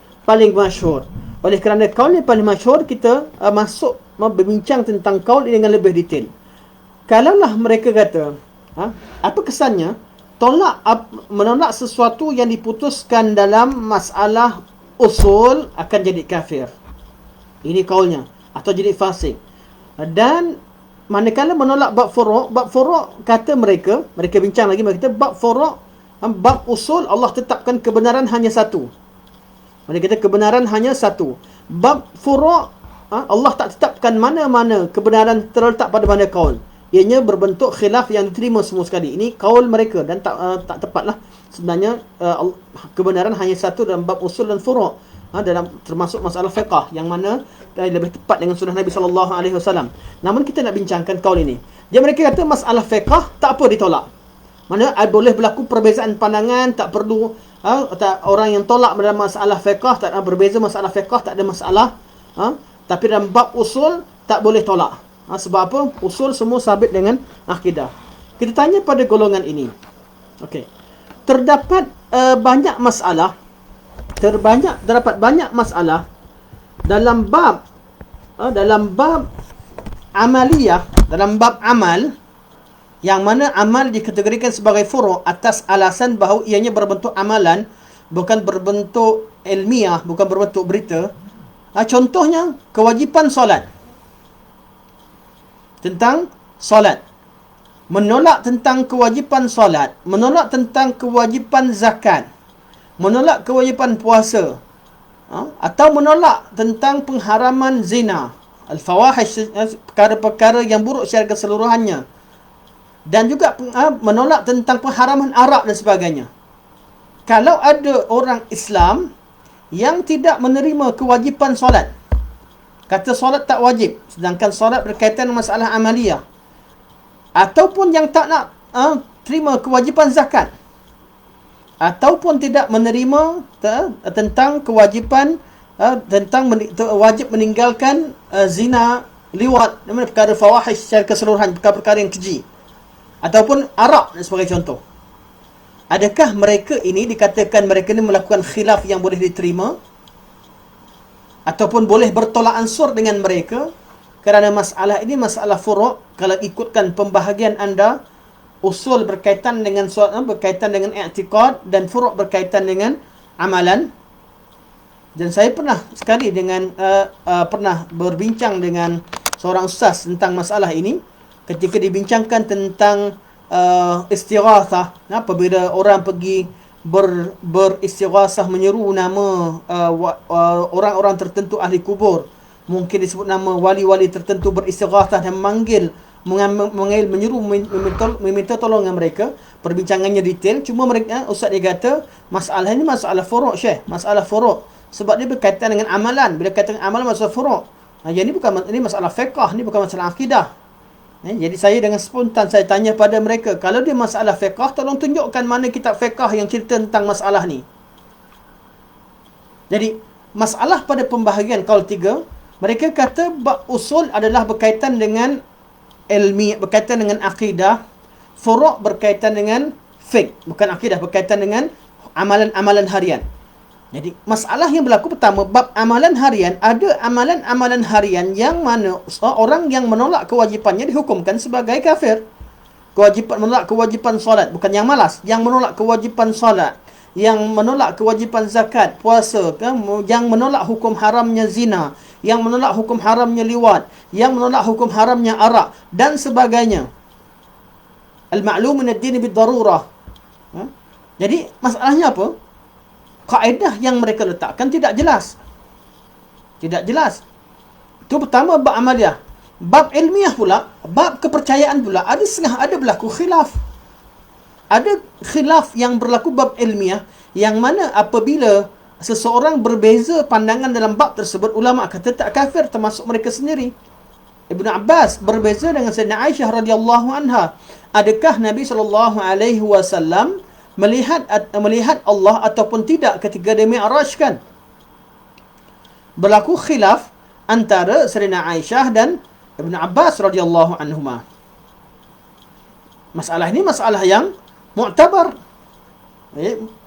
masyhur. Oleh kerana kaul yang paling masyhur, kita masuk berbincang tentang kaul ini dengan lebih detail. Kalaulah mereka kata, apa kesannya menolak sesuatu yang diputuskan dalam masalah usul akan jadi kafir. Ini kaulnya, atau jadi fasik. Dan manakala menolak bab furu' kata mereka bincang lagi, mereka kata bab furu', bab usul Allah tetapkan kebenaran hanya satu. Mereka kata kebenaran hanya satu. Bab furu' Allah tak tetapkan mana-mana kebenaran terletak pada mana kaul. Ianya berbentuk khilaf yang diterima semua sekali. Ini kaul mereka dan tak tepatlah. Sebenarnya kebenaran hanya satu dalam bab usul dan furu', dalam termasuk masalah fiqh, yang mana lebih tepat dengan sunnah Nabi sallallahu alaihi wasallam. Namun kita nak bincangkan kaul ini. Dia mereka kata masalah fiqh tak apa ditolak. Mana boleh berlaku perbezaan pandangan, tak perlu orang yang tolak dalam masalah fiqh, tak ada berbeza masalah fiqh, tak ada masalah. Tapi dalam bab usul tak boleh tolak. Sebab apa? Usul semua sabit dengan akidah. Kita tanya pada golongan ini. Okey. Terdapat banyak masalah, terdapat banyak masalah dalam bab amaliyah, dalam bab amal, yang mana amal dikategorikan sebagai furu' atas alasan bahawa ianya berbentuk amalan, bukan berbentuk ilmiah, bukan berbentuk berita. Contohnya kewajipan solat. Tentang solat, menolak tentang kewajipan solat, menolak tentang kewajipan zakat, menolak kewajipan puasa, atau menolak tentang pengharaman zina, al-fawahish, perkara-perkara yang buruk secara keseluruhannya, dan juga menolak tentang pengharaman arak dan sebagainya. Kalau ada orang Islam yang tidak menerima kewajipan solat, kata solat tak wajib, sedangkan solat berkaitan dengan masalah amaliyah, ataupun yang tak nak terima kewajipan zakat, ataupun tidak menerima tentang kewajipan wajib meninggalkan zina, liwat, perkara fawahish secara keseluruhan, perkara-perkara yang keji, ataupun arak sebagai contoh. Adakah mereka ini dikatakan mereka ini melakukan khilaf yang boleh diterima, ataupun boleh bertolak ansur dengan mereka? Kerana masalah ini masalah furu'. Kalau ikutkan pembahagian anda, usul berkaitan dengan berkaitan dengan i'tiqad, dan furu' berkaitan dengan amalan. Dan saya pernah sekali pernah berbincang dengan seorang ustaz tentang masalah ini, ketika dibincangkan tentang istighathah, apabila orang pergi beristighathah, menyeru nama orang-orang tertentu ahli kubur, mungkin disebut nama wali-wali tertentu, beristighathah dan memanggil, menyeru, meminta tolong dengan mereka. Perbincangannya detail, cuma mereka, ustaz dia kata, masalah ini masalah furu', Syekh, masalah furu', sebab dia berkaitan dengan amalan. Bila kata amalan, masalah furu'. Jadi ini masalah fiqh, ini bukan masalah akidah. Jadi saya dengan spontan saya tanya pada mereka, kalau dia masalah fiqh, tolong tunjukkan mana kitab fiqh yang cerita tentang masalah ni. Jadi masalah pada pembahagian kaul 3, mereka kata bab usul adalah berkaitan dengan ilmi, berkaitan dengan akidah. Furu' berkaitan dengan fiqh, bukan akidah, berkaitan dengan amalan-amalan harian. Jadi masalah yang berlaku pertama, bab amalan harian, ada amalan-amalan harian yang mana orang yang menolak kewajipannya dihukumkan sebagai kafir. Menolak kewajipan solat, bukan yang malas, yang menolak kewajipan solat, yang menolak kewajipan zakat, puasa, yang menolak hukum haramnya zina, yang menolak hukum haramnya liwat, yang menolak hukum haramnya arak, dan sebagainya. Al-ma'lum min ad-din bid-darurah. Jadi masalahnya apa? Kaedah yang mereka letakkan tidak jelas. Tidak jelas. Itu pertama, bab amaliyah. Bab ilmiah pula, bab kepercayaan pula, ada berlaku khilaf. Ada khilaf yang berlaku bab ilmiah, yang mana apabila seseorang berbeza pandangan dalam bab tersebut, ulama kata tak kafir, termasuk mereka sendiri. Ibnu Abbas berbeza dengan Sayyidina Aisyah radhiyallahu anha. Adakah Nabi SAW melihat Allah ataupun tidak ketika dia mi'rajkan? Berlaku khilaf antara Sayyidina Aisyah dan Ibnu Abbas radhiyallahu anhuma. Masalah ini masalah yang mu'tabar.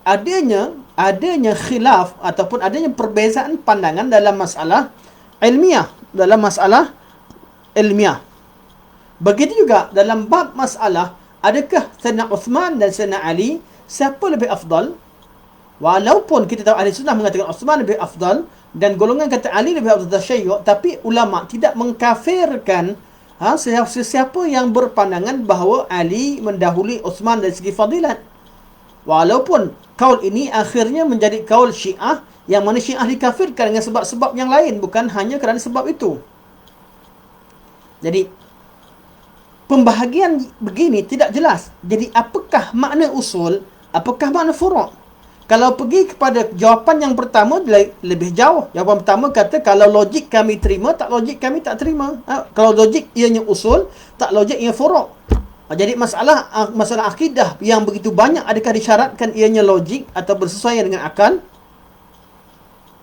Adanya khilaf ataupun adanya perbezaan pandangan dalam masalah ilmiah, Begitu juga dalam bab masalah, adakah Sayyidina Uthman dan Sayyidina Ali, siapa lebih afdal? Walaupun kita tahu ahli sunnah mengatakan Uthman lebih afdal, dan golongan kata Ali lebih afdal tasyayyu', tapi ulama tidak mengkafirkan sesiapa yang berpandangan bahawa Ali mendahului Uthman dari segi fadilat. Walaupun kaul ini akhirnya menjadi kaul Syiah, yang mana Syiah dikafirkan dengan sebab-sebab yang lain, bukan hanya kerana sebab itu. Jadi pembahagian begini tidak jelas. Jadi apakah makna usul, apakah makna furu'? Kalau pergi kepada jawapan yang pertama, lebih jauh. Jawapan pertama kata, kalau logik kami terima, tak logik kami tak terima. Kalau logik ianya usul, tak logik ianya furu'. Jadi masalah akidah yang begitu banyak, adakah disyaratkan ianya logik atau bersesuaian dengan akal?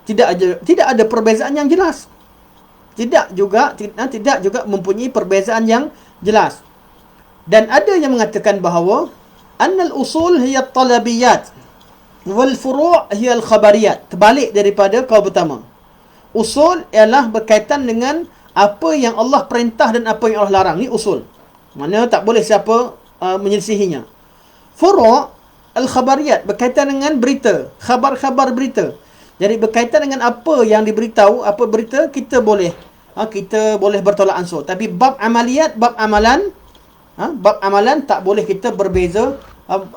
Tidak ada perbezaan yang jelas. Tidak juga mempunyai perbezaan yang jelas. Dan ada yang mengatakan bahawa annal usul hiya talabiyat. Wal furu' hiya al khabariyat. Terbalik daripada kaul pertama. Usul ialah berkaitan dengan apa yang Allah perintah dan apa yang Allah larang. Ni usul. Mana tak boleh siapa menyelisihinya. Furu' al khabariyat berkaitan dengan berita, khabar-khabar berita. Jadi berkaitan dengan apa yang diberitahu, apa berita, kita boleh bertolak ansur. Tapi bab amaliyat, bab amalan tak boleh kita berbeza,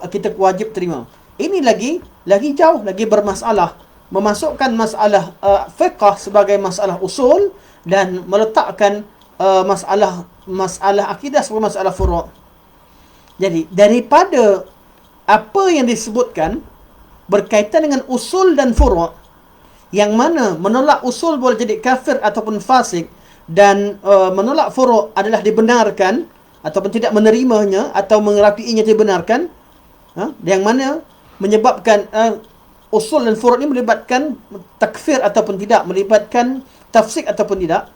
kita wajib terima. Ini lagi jauh, lagi bermasalah. Memasukkan masalah fiqh sebagai masalah usul dan meletakkan masalah akidah sebagai masalah furu'. Jadi daripada apa yang disebutkan berkaitan dengan usul dan furu', yang mana menolak usul boleh jadi kafir ataupun fasik, dan menolak furu' adalah dibenarkan ataupun tidak menerimanya atau mengerapiinya dibenarkan, yang mana menyebabkan usul dan furu' ini melibatkan takfir ataupun tidak, melibatkan tafsik ataupun tidak.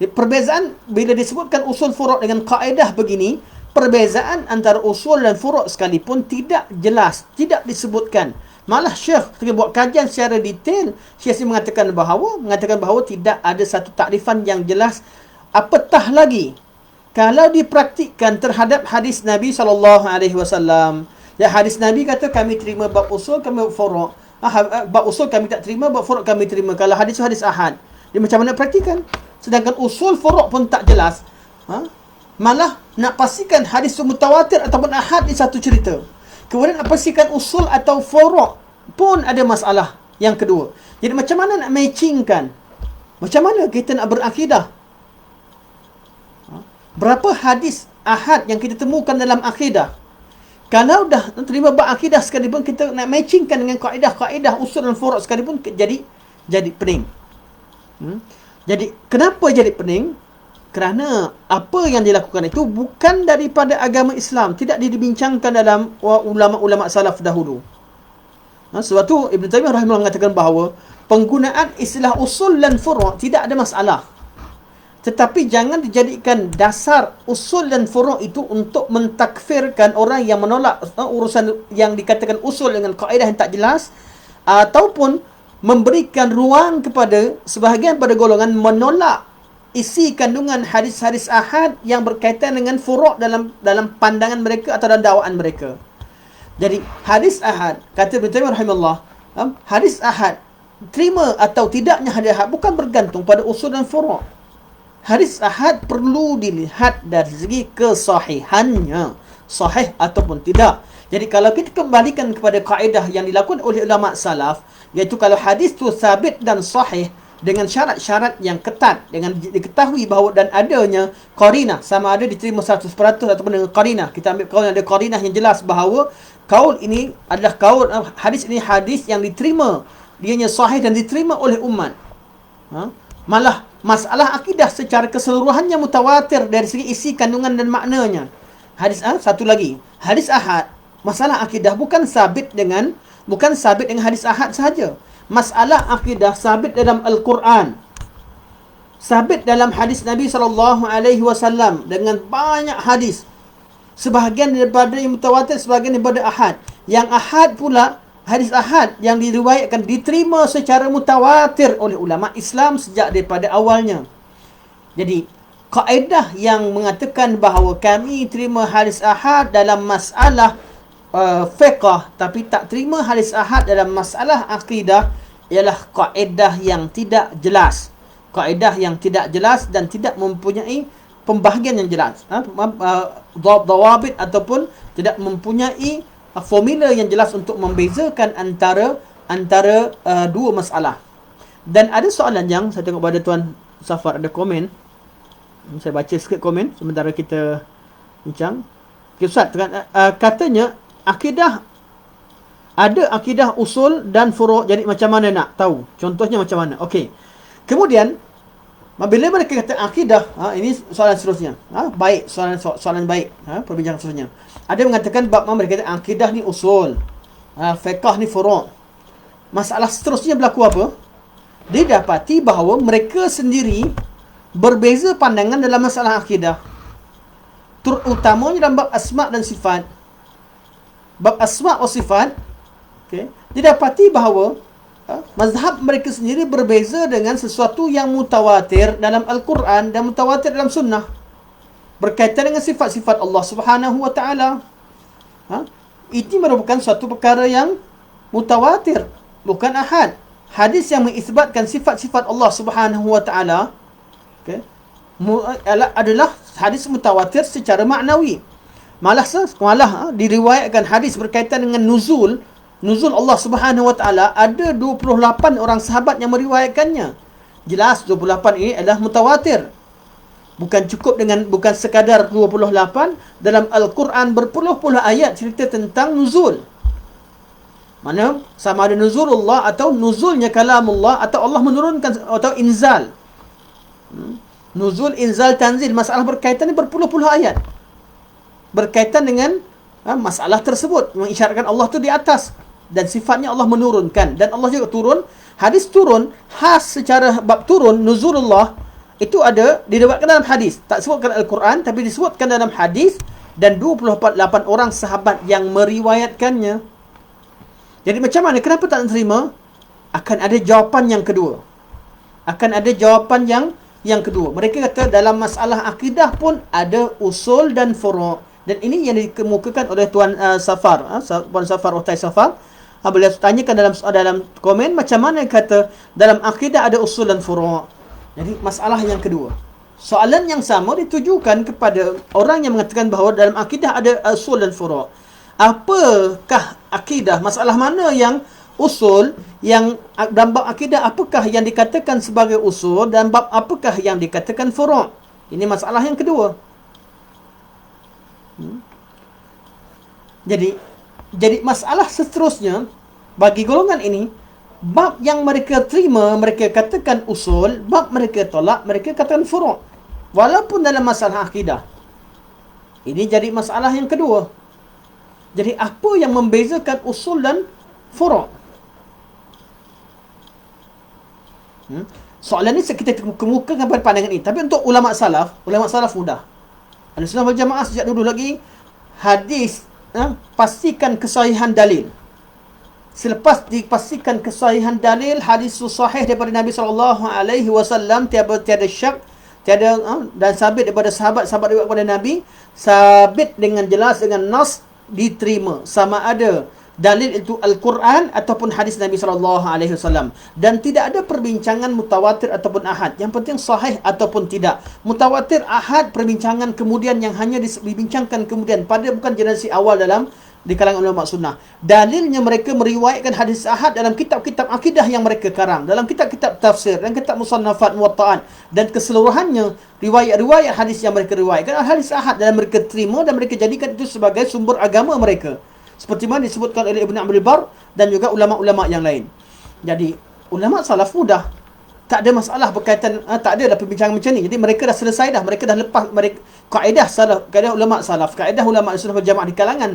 Perbezaan bila disebutkan usul furu' dengan kaedah begini, perbezaan antara usul dan furu' sekalipun tidak jelas, tidak disebutkan. Malah Syekh ketika buat kajian secara detail, Syekh mengatakan bahawa tidak ada satu takrifan yang jelas. Apatah lagi kalau dipraktikkan terhadap hadis Nabi SAW. Ya, hadis Nabi kata kami terima bab usul, kami bab furu'. Bab usul kami tak terima, bab furu' kami terima. Kalau hadis ahad, dia macam mana praktikan? Sedangkan usul furu' pun tak jelas. Malah nak pastikan hadis mutawatir ataupun ahad ni satu cerita. Kemudian nak pastikan usul atau furu' pun ada masalah yang kedua. Jadi macam mana nak matchingkan? Macam mana kita nak berakidah? Berapa hadis ahad yang kita temukan dalam akidah? Kalau dah terima bab akidah sekalipun, kita nak matchingkan dengan kaedah usul dan furu' sekalipun, jadi pening. Jadi kenapa jadi pening? Kerana apa yang dilakukan itu bukan daripada agama Islam, tidak dibincangkan dalam ulama-ulama salaf dahulu. Sebab tu Ibn Taymiyah rahimahullah mengatakan bahawa penggunaan istilah usul dan furu' tidak ada masalah. Tetapi jangan dijadikan dasar usul dan furu' itu untuk mentakfirkan orang yang menolak urusan yang dikatakan usul dengan kaedah yang tak jelas, ataupun memberikan ruang kepada sebahagian pada golongan menolak isi kandungan hadis-hadis ahad yang berkaitan dengan furu' dalam pandangan mereka atau dalam dakwaan mereka. Jadi hadis ahad, kata Ibn Taymiyah rahimahullah, hadis ahad terima atau tidaknya hadis ahad bukan bergantung pada usul dan furu'. Hadis ahad perlu dilihat dari segi kesahihannya, sahih ataupun tidak. Jadi kalau kita kembalikan kepada kaedah yang dilakukan oleh ulama salaf, iaitu kalau hadis tu sabit dan sahih dengan syarat-syarat yang ketat, dengan diketahui bahawa dan adanya qarinah, sama ada diterima 100% ataupun dengan qarinah. Kita ambil kaul yang ada qarinah yang jelas bahawa kaul ini adalah kaul, hadis ini hadis yang diterima, dianya sahih dan diterima oleh umat. Malah masalah akidah secara keseluruhannya mutawatir dari segi isi kandungan dan maknanya. Satu lagi, hadis ahad, masalah akidah bukan sabit dengan hadis ahad sahaja. Masalah akidah sabit dalam Al-Quran, sabit dalam hadis Nabi SAW dengan banyak hadis. Sebahagian daripada yang mutawatir, sebahagian daripada ahad. Yang ahad pula, hadis ahad yang diriwayatkan diterima secara mutawatir oleh ulama Islam sejak daripada awalnya. Jadi kaedah yang mengatakan bahawa kami terima hadis ahad dalam masalah fiqh tapi tak terima hadis ahad dalam masalah akidah ialah kaedah yang tidak jelas. Kaedah yang tidak jelas dan tidak mempunyai pembahagian yang jelas. Dawabit ataupun tidak mempunyai formula yang jelas untuk membezakan antara dua masalah. Dan ada soalan yang saya tengok pada Tuan Safar ada komen. Saya baca sikit komen sementara kita bincang. Okay, Ustaz, katanya ada akidah usul dan furu', jadi macam mana nak tahu? Contohnya macam mana? Okey. Kemudian bila mereka kata akidah, ini soalan seterusnya. Baik, soalan baik. Perbincangan seterusnya. Ada mengatakan bab mereka kata akidah ni usul, fiqh ni furu'. Masalah seterusnya berlaku apa? Didapati bahawa mereka sendiri berbeza pandangan dalam masalah akidah. Terutamanya dalam bab asma' dan sifat. Bab asma' wa sifat, Okay. Didapati bahawa mazhab mereka sendiri berbeza dengan sesuatu yang mutawatir dalam Al-Quran dan mutawatir dalam sunnah berkaitan dengan sifat-sifat Allah Subhanahu wa taala. Ini merupakan suatu perkara yang mutawatir, bukan ahad. Hadis yang mengisbatkan sifat-sifat Allah Subhanahu wa taala, okay, adalah hadis mutawatir secara maknawi. Malah diriwayatkan hadis berkaitan dengan nuzul Allah Subhanahu wa taala, ada 28 orang sahabat yang meriwayatkannya. Jelas 28 ini adalah mutawatir. Bukan sekadar 28, dalam Al-Quran berpuluh-puluh ayat cerita tentang nuzul. Mana sama ada nuzulullah atau nuzulnya kalamullah, atau Allah menurunkan, atau inzal. Nuzul, inzal, tanzil, masalah berkaitan ini berpuluh-puluh ayat berkaitan dengan masalah tersebut, mengisyaratkan Allah tu di atas dan sifatnya Allah menurunkan, dan Allah juga turun. Hadis turun khas secara bab turun nuzulullah itu ada diriwayatkan dalam hadis, tak sebutkan Al-Quran tapi disebutkan dalam hadis, dan 28 orang sahabat yang meriwayatkannya. Jadi macam mana, kenapa tak terima? Akan ada jawapan yang kedua. Mereka kata dalam masalah akidah pun ada usul dan furu'. Dan ini yang dikemukakan oleh Tuan Puan Safar, Utai Safar. Beliau tanyakan dalam komen, macam mana kata dalam akidah ada usul dan furu'. Jadi masalah yang kedua. Soalan yang sama ditujukan kepada orang yang mengatakan bahawa dalam akidah ada usul dan furu'. Apakah akidah? Masalah mana yang usul, yang dalam bab akidah apakah yang dikatakan sebagai usul, dan bab apakah yang dikatakan furu'? Ini masalah yang kedua. Jadi masalah seterusnya bagi golongan ini, bab yang mereka terima mereka katakan usul, bab mereka tolak mereka katakan furu', walaupun dalam masalah akidah. Ini jadi masalah yang kedua. Jadi apa yang membezakan usul dan furu'? Soalan ni kita kemukakan pada pandangan ini. Tapi untuk ulama salaf mudah. Ahlussunnah wal Jamaah sejak dulu lagi hadis, pastikan kesahihan dalil. Selepas dipastikan kesahihan dalil, hadis sahih daripada Nabi SAW, tiada syak, dan sabit daripada sahabat-sahabat riwayat kepada Nabi, sabit dengan jelas, dengan nas, diterima. Sama ada dalil itu Al-Quran ataupun hadis Nabi SAW. Dan tidak ada perbincangan mutawatir ataupun ahad. Yang penting sahih ataupun tidak. Mutawatir, ahad, perbincangan kemudian yang hanya dibincangkan kemudian pada bukan generasi awal di kalangan ulama sunnah. Dalilnya mereka meriwayatkan hadis ahad dalam kitab-kitab akidah yang mereka karang, dalam kitab-kitab tafsir dan kitab musannafat, muwatta'at, dan keseluruhannya riwayat-riwayat hadis yang mereka riwayatkan hadis ahad, dan mereka terima dan mereka jadikan itu sebagai sumber agama mereka. Seperti mana disebutkan oleh Ibn Abdul Bar dan juga ulama-ulama yang lain. Jadi ulama salaf mudah, tak ada masalah berkaitan, tak ada dah perbincangan macam ni. Jadi mereka dah selesai dah, mereka dah lepas kaedah salaf, kaedah ulama salaf, kaedah ulama Ahlussunnah wal Jamaah di kalangan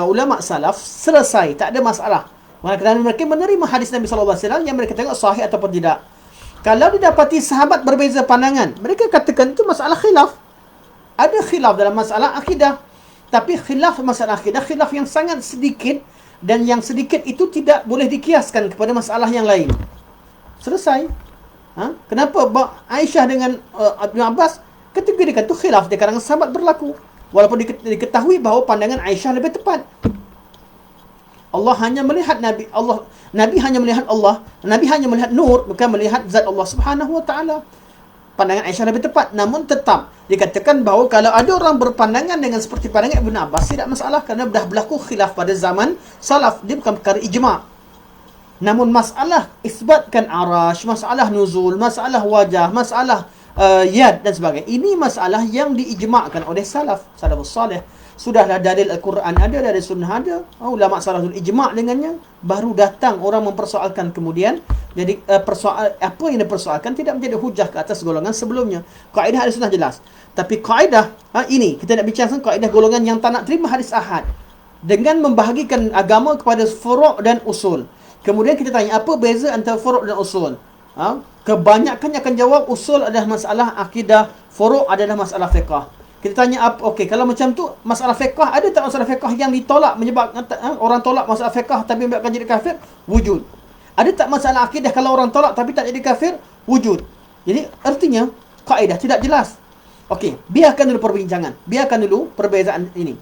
ulama salaf selesai, tak ada masalah. Kerana mereka menerima hadis Nabi SAW yang mereka tengok sahih ataupun tidak. Kalau didapati sahabat berbeza pandangan, mereka katakan itu masalah khilaf. Ada khilaf dalam masalah akidah. Tapi khilaf masalah akidah, khilaf yang sangat sedikit, dan yang sedikit itu tidak boleh dikiaskan kepada masalah yang lain. Selesai. Kenapa Aisyah dengan Ibn Abbas ketika dia kata khilaf di kalangan sahabat berlaku, walaupun diketahui bahawa pandangan Aisyah lebih tepat. Nabi hanya melihat Allah, Nabi hanya melihat nur, bukan melihat zat Allah Subhanahu wa taala. Pandangan Aisyah lebih tepat. Namun tetap dikatakan bahawa kalau ada orang berpandangan dengan seperti pandangan Ibn Abbas, tidak masalah, kerana dah berlaku khilaf pada zaman salaf. Dia bukan perkara ijma'. Namun masalah isbatkan arash, masalah nuzul, masalah wajah, masalah yad dan sebagainya, ini masalah yang diijma'kan oleh salafus salih. Sudahlah dalil Al-Quran ada, dalil sunnah ada, ulama salaful ijma' dengannya, baru datang orang mempersoalkan kemudian. Jadi apa yang dipersoalkan tidak menjadi hujah ke atas golongan sebelumnya. Kaedah Ahlussunnah jelas. Tapi kaedah ini kita nak bincang kaedah golongan yang tak nak terima hadis ahad dengan membahagikan agama kepada furu' dan usul. Kemudian kita tanya apa beza antara furu' dan usul? Kebanyakannya akan jawab usul adalah masalah akidah, furu' adalah masalah fiqah. Kita tanya apa? Okey, kalau macam tu masalah fiqh, ada tak masalah fiqh yang ditolak menyebabkan orang tolak masalah fiqh tapi menyebabkan jadi kafir? Wujud. Ada tak masalah akidah kalau orang tolak tapi tak jadi kafir? Wujud. Jadi artinya kaedah tidak jelas. Okey, biarkan dulu perbincangan. Biarkan dulu perbezaan ini.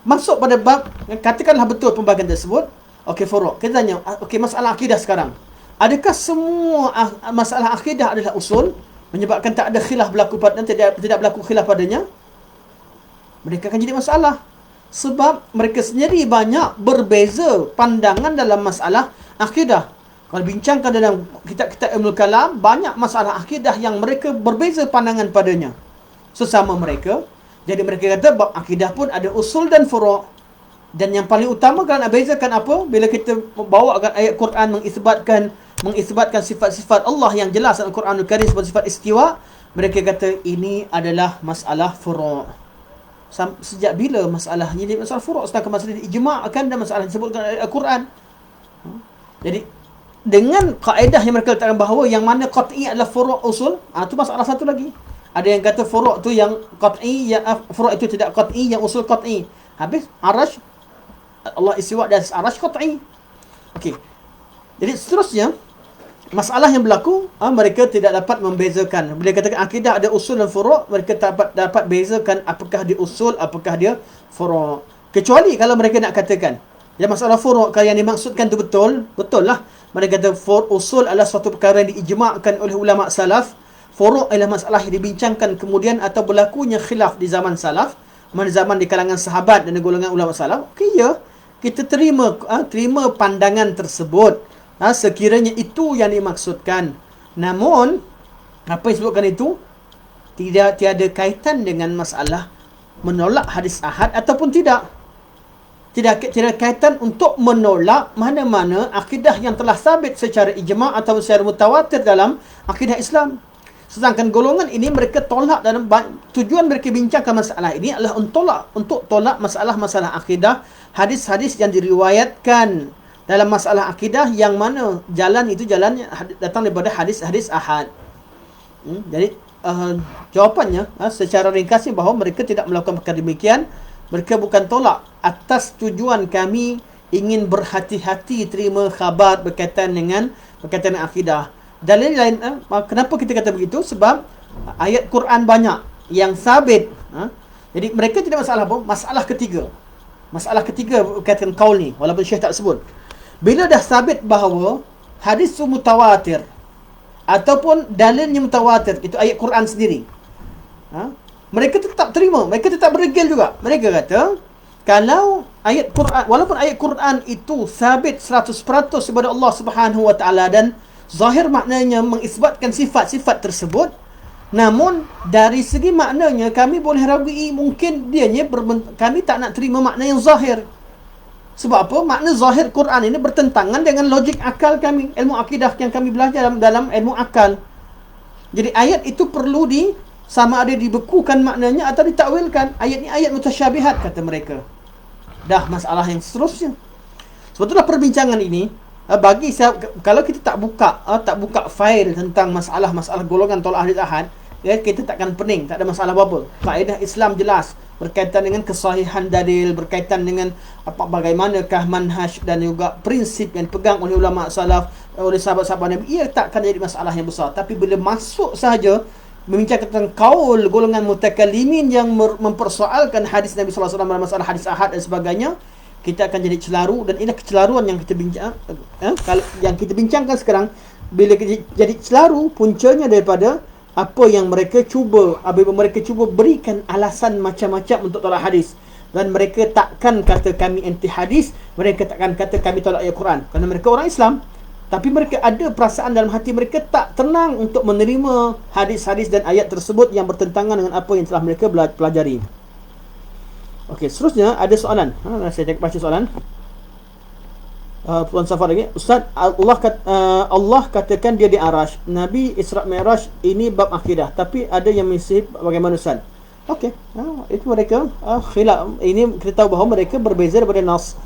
Masuk pada bab, katakanlah betul pembahagian tersebut. Okey, furu'. Kita tanya, okey, masalah akidah sekarang. Adakah semua masalah akidah adalah usul menyebabkan tak ada khilaf berlaku padanya, tidak berlaku khilaf padanya? Mereka akan jadi masalah. Sebab mereka sendiri banyak berbeza pandangan dalam masalah akidah. Kalau bincangkan dalam kitab-kitab Ilmu Kalam, banyak masalah akidah yang mereka berbeza pandangan padanya sesama mereka. Jadi mereka kata bab akidah pun ada usul dan furu'. Dan yang paling utama kalau nak bezakan apa? Bila kita bawakan ayat Quran mengisbatkan sifat-sifat Allah yang jelas dalam Quranul Karim seperti sifat istiwa, mereka kata ini adalah masalah furu'. Sejak bila masalah ini masalah furu'? Sedangkan masalah diijma'kan dan masalah disebutkan dalam Al-Quran. Jadi dengan kaedah yang mereka letakkan bahawa yang mana qat'i adalah furu' usul, tu masalah satu lagi. Ada yang kata furu' tu yang qat'i, yang furu' itu tidak qat'i, yang usul qat'i. Habis arash, Allah istiwa di atas arash qat'i. Okey. Jadi seterusnya masalah yang berlaku, mereka tidak dapat membezakan. Bila katakan akidah ada usul dan furu', mereka dapat bezakan apakah dia usul, apakah dia furu'. Kecuali kalau mereka nak katakan, ya masalah furu', kalau yang dimaksudkan itu betul lah. Mereka kata usul adalah suatu perkara yang diijma'kan oleh ulama salaf. Furu' adalah masalah yang dibincangkan kemudian atau berlakunya khilaf di zaman salaf, mana zaman di kalangan sahabat dan golongan ulama salaf. Okey, ya, kita terima pandangan tersebut. Sekiranya itu yang dimaksudkan. Namun apa yang disebutkan itu tiada kaitan dengan masalah menolak hadis ahad ataupun tidak. Tidak kaitan untuk menolak mana-mana akidah yang telah sabit secara ijma' atau secara mutawatir dalam akidah Islam. Sedangkan golongan ini mereka tolak, dalam tujuan mereka bincangkan masalah ini adalah untuk tolak masalah-masalah akidah, hadis-hadis yang diriwayatkan dalam masalah akidah yang mana jalan datang daripada hadis-hadis ahad. Jadi jawapannya secara ringkasnya bahawa mereka tidak melakukan perkara demikian. Mereka bukan tolak atas tujuan kami ingin berhati-hati terima khabar berkaitan dengan akidah. Dalil lain, kenapa kita kata begitu? Sebab ayat Quran banyak yang sabit. Jadi mereka tidak masalah apa? Masalah ketiga berkaitan kaul ni, walaupun Syekh tak sebut. Bila dah sabit bahawa hadis itu mutawatir ataupun dalilnya mutawatir, itu ayat Quran sendiri, mereka tetap terima, mereka tetap beregil juga. Mereka kata kalau ayat Quran, walaupun ayat Quran itu sabit 100% kepada Allah Subhanahu wa taala dan zahir maknanya mengisbatkan sifat-sifat tersebut, namun dari segi maknanya kami boleh ragui, mungkin kami tak nak terima makna yang zahir. Sebab apa? Makna zahir Quran ini bertentangan dengan logik akal kami, ilmu akidah yang kami belajar dalam ilmu akal. Jadi ayat itu perlu sama ada dibekukan maknanya atau ditakwilkan. Ayat ini ayat mutasyabihat kata mereka. Dah masalah yang seterusnya. Sebab itulah perbincangan ini bagi saya, kalau kita tak buka fail tentang masalah golongan tolak hadis ahad, kita takkan pening, tak ada masalah apa-apa. Kaedah Islam jelas berkaitan dengan kesahihan dalil, berkaitan dengan bagaimanakah manhaj dan juga prinsip yang dipegang oleh ulama salaf, oleh sahabat-sahabat Nabi. Ia takkan jadi masalah yang besar. Tapi bila masuk sahaja membincangkan tentang kaul golongan mutakallimin yang mempersoalkan hadis Nabi sallallahu alaihi wasallam dalam masalah hadis ahad dan sebagainya, kita akan jadi celaru. Dan inilah kecelaruan yang kita yang kita bincangkan sekarang. Bila kita jadi celaru, puncanya daripada apa yang mereka cuba berikan alasan macam-macam untuk tolak hadis. Dan mereka takkan kata kami anti hadis, mereka takkan kata kami tolak ayat Quran, kerana mereka orang Islam. Tapi mereka ada perasaan dalam hati mereka tak tenang untuk menerima hadis-hadis dan ayat tersebut yang bertentangan dengan apa yang telah mereka pelajari. Okey, seterusnya ada soalan. Saya baca soalan. Puan Safar lagi. Ustaz, Allah katakan dia di Arash. Nabi Isra' Mi'raj, ini bab akidah. Tapi ada yang mengisi bagaimana Ustaz? Okey, itu mereka khilaf. Ini kita tahu bahawa mereka berbeza daripada nas.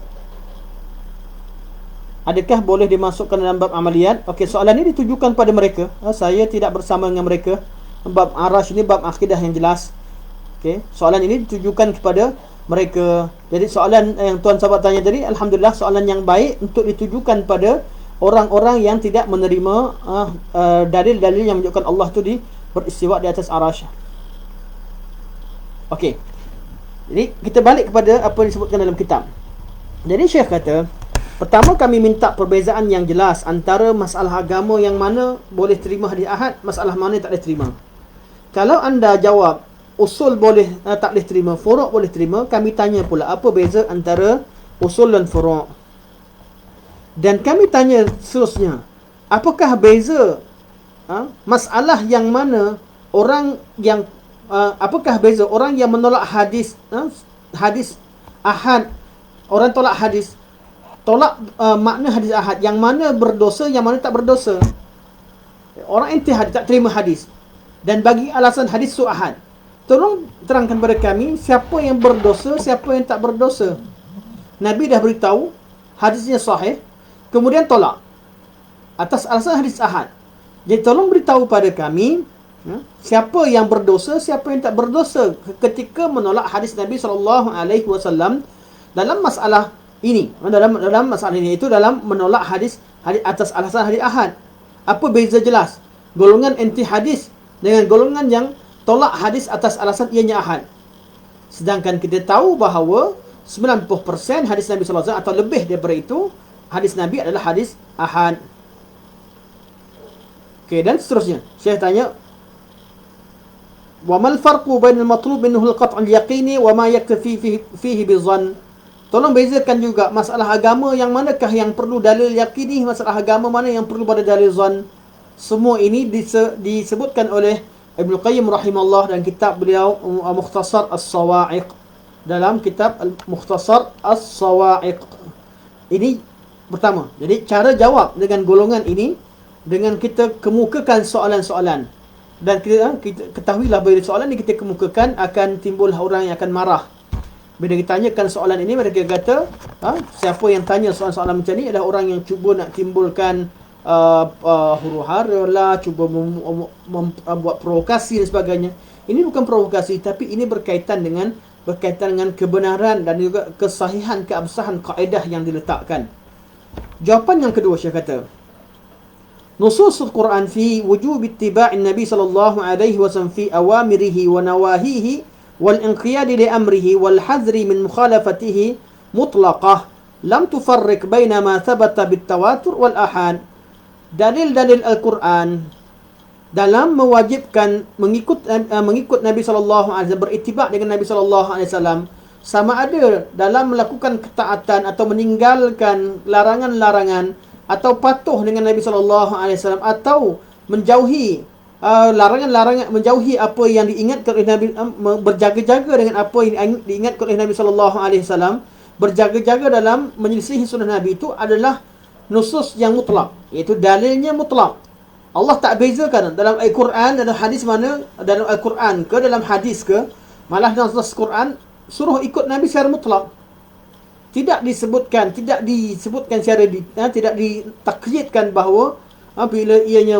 Adakah boleh dimasukkan dalam bab amaliyat? Okey, soalan ini ditujukan pada mereka. Saya tidak bersama dengan mereka. Bab Arash ini bab akidah yang jelas. Okey, soalan ini ditujukan kepada mereka. Jadi soalan yang tuan sahabat tanya tadi, alhamdulillah soalan yang baik untuk ditujukan pada orang-orang yang tidak menerima dalil-dalil yang menunjukkan Allah tu beristiwa di atas arasy. Okey. Jadi kita balik kepada apa yang disebutkan dalam kitab. Jadi Syekh kata, pertama kami minta perbezaan yang jelas antara masalah agama yang mana boleh terima hadis ahad, masalah mana tak boleh terima. Kalau anda jawab usul boleh tak boleh terima, furu' boleh terima, kami tanya pula apa beza antara usul dan furu'. Dan kami tanya seterusnya, apakah beza masalah yang mana orang yang apakah beza orang yang menolak hadis hadis ahad, orang tolak hadis, tolak makna hadis ahad, yang mana berdosa, yang mana tak berdosa. Orang intihad tak terima hadis dan bagi alasan hadis tu ahad. Tolong terangkan kepada kami siapa yang berdosa, siapa yang tak berdosa. Nabi dah beritahu hadisnya sahih, kemudian tolak atas alasan hadis ahad. Jadi tolong beritahu pada kami siapa yang berdosa, siapa yang tak berdosa ketika menolak hadis Nabi SAW dalam masalah ini. Dalam masalah ini, itu dalam menolak hadis atas alasan hadis ahad. Apa beza jelas golongan anti hadis dengan golongan yang tolak hadis atas alasan ianya ahad? Sedangkan kita tahu bahawa 90% hadis Nabi SAW atau lebih daripada itu, hadis Nabi adalah hadis ahad. Okey, dan seterusnya saya tanya, wa mal farqu bainal matlub minhu al-qat' al-yaqini wa ma yakfi fihi bizann. Tolong bezakan juga masalah agama yang manakah yang perlu dalil yakini, masalah agama mana yang perlu pada dalil zan. Semua ini disebutkan oleh Ibnu Qayyim rahimahullah dan kitab beliau Mukhtasar As-Sawa'iq. Dalam kitab Mukhtasar As-Sawa'iq. Ini pertama. Jadi cara jawab dengan golongan ini dengan kita kemukakan soalan-soalan. Dan kita ketahuilah bila soalan ini kita kemukakan akan timbul orang yang akan marah. Bila ditanyakan soalan ini, mereka kata, siapa yang tanya soalan-soalan macam ni adalah orang yang cuba nak timbulkan huru-hara lah, cuba buat provokasi dan sebagainya. Ini bukan provokasi, tapi ini berkaitan dengan kebenaran dan juga kesahihan, keabsahan kaedah yang diletakkan. Jawapan yang kedua, Syekh kata, nususul Quran fi wujub ittiba'in Nabi sallallahu alaihi wasallam fi awamirihi wa nawahihi wal inqiyadi li amrihi wal hazri min mukhalafatihi mutlaqah lam tufarriq baina ma thabata bit tawatur wal ahad. Dalil-dalil Al-Quran dalam mewajibkan mengikut Nabi sallallahu alaihi wasallam, berittiba' dengan Nabi sallallahu alaihi wasallam, sama ada dalam melakukan ketaatan atau meninggalkan larangan-larangan, atau patuh dengan Nabi sallallahu alaihi wasallam, atau menjauhi larangan-larangan, menjauhi apa yang diingatkan oleh Nabi, berjaga-jaga dengan apa yang diingatkan oleh Nabi sallallahu alaihi wasallam, berjaga-jaga dalam menyelisihi sunnah Nabi, itu adalah nusus yang mutlak, iaitu dalilnya mutlak. Allah tak bezakan dalam Al-Quran, dalam hadis mana, dalam Al-Quran ke dalam hadis ke, malah dalam Quran suruh ikut Nabi secara mutlak. Tidak disebutkan secara tidak ditakyidkan bahawa bila ianya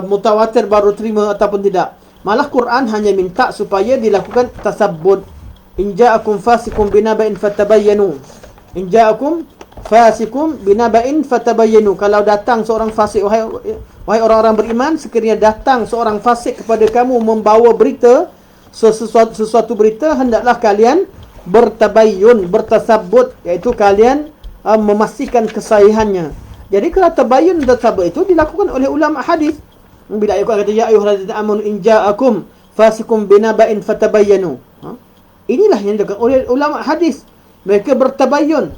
mutawatir baru terima ataupun tidak. Malah Quran hanya minta supaya dilakukan tasabbut. In ja'akum fasikum binaba'in fatabayyanu. In ja'akum fasikum binaba'in fatabayyanu. Kalau datang seorang fasik, wahai orang-orang beriman, sekiranya datang seorang fasik kepada kamu membawa berita, sesuatu berita, hendaklah kalian bertabayyun, bertasabbut, iaitu kalian memastikan kesahihannya. Jadi kalau tabayyun dan tasabbut itu dilakukan oleh ulama hadis. Bila ayat kata ya ayyuhallazina amanu in ja'akum fasikum binaba'in fatabayyanu. Inilah yang dilakukan oleh ulama hadis. Mereka bertabayyun.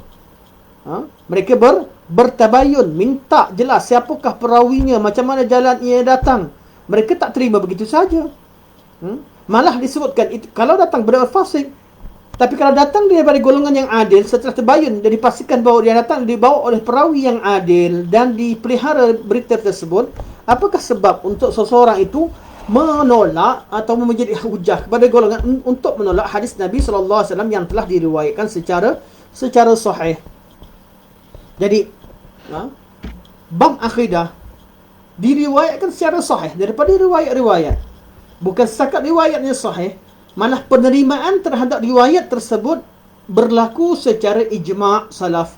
Mereka bertabayyun, minta jelas siapakah perawinya, macam mana jalan ia datang. Mereka tak terima begitu saja. Malah disebutkan itu kalau datang benar fasik. Tapi kalau datang daripada golongan yang adil, setelah terbayun dan dipastikan bahawa dia datang dibawa oleh perawi yang adil dan dipelihara berita tersebut, apakah sebab untuk seseorang itu menolak atau menjadi hujah kepada golongan untuk menolak hadis Nabi sallallahu alaihi wasallam yang telah diriwayatkan secara sahih? Jadi, bab akidah diriwayatkan secara sahih daripada riwayat-riwayat. Bukan setakat riwayatnya sahih, malah penerimaan terhadap riwayat tersebut berlaku secara ijma' salaf.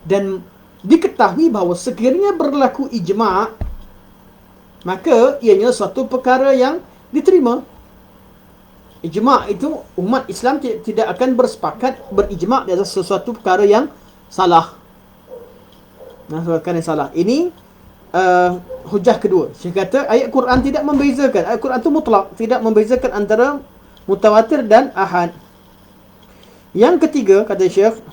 Dan diketahui bahawa sekiranya berlaku ijma', maka ianya suatu perkara yang diterima. Ijma' itu umat Islam tidak akan bersepakat berijma' di atas sesuatu perkara yang salah. Perkara yang salah. Ini hujah kedua. Saya kata ayat Quran tidak membezakan. Ayat Quran itu mutlak, tidak membezakan antara mutawatir dan ahad. Yang ketiga, kata Syekh,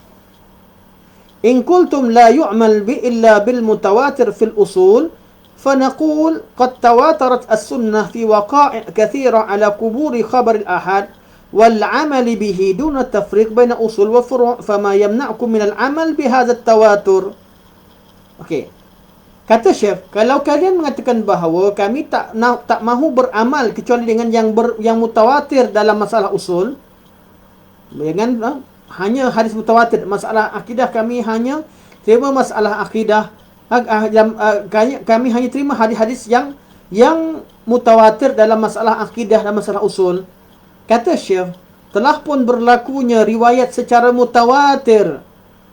in qultum la yu'mal bi illa bil mutawatir fil usul فنقول قد تواترت السنة في وقائع كثيرة على قبور خبر الآحاد والعمل به دون التفريق بين أصول وفروع فما يمنعكم من العمل بهذا التواتر. Okey. Kata Syekh, kalau kalian mengatakan bahawa kami tak mahu beramal kecuali dengan yang mutawatir dalam masalah usul, dengan hanya hadis mutawatir, masalah akidah kami hanya terima masalah akidah, kami hanya terima hadis-hadis yang mutawatir dalam masalah akidah dan masalah usul. Kata Syekh, telah pun berlakunya riwayat secara mutawatir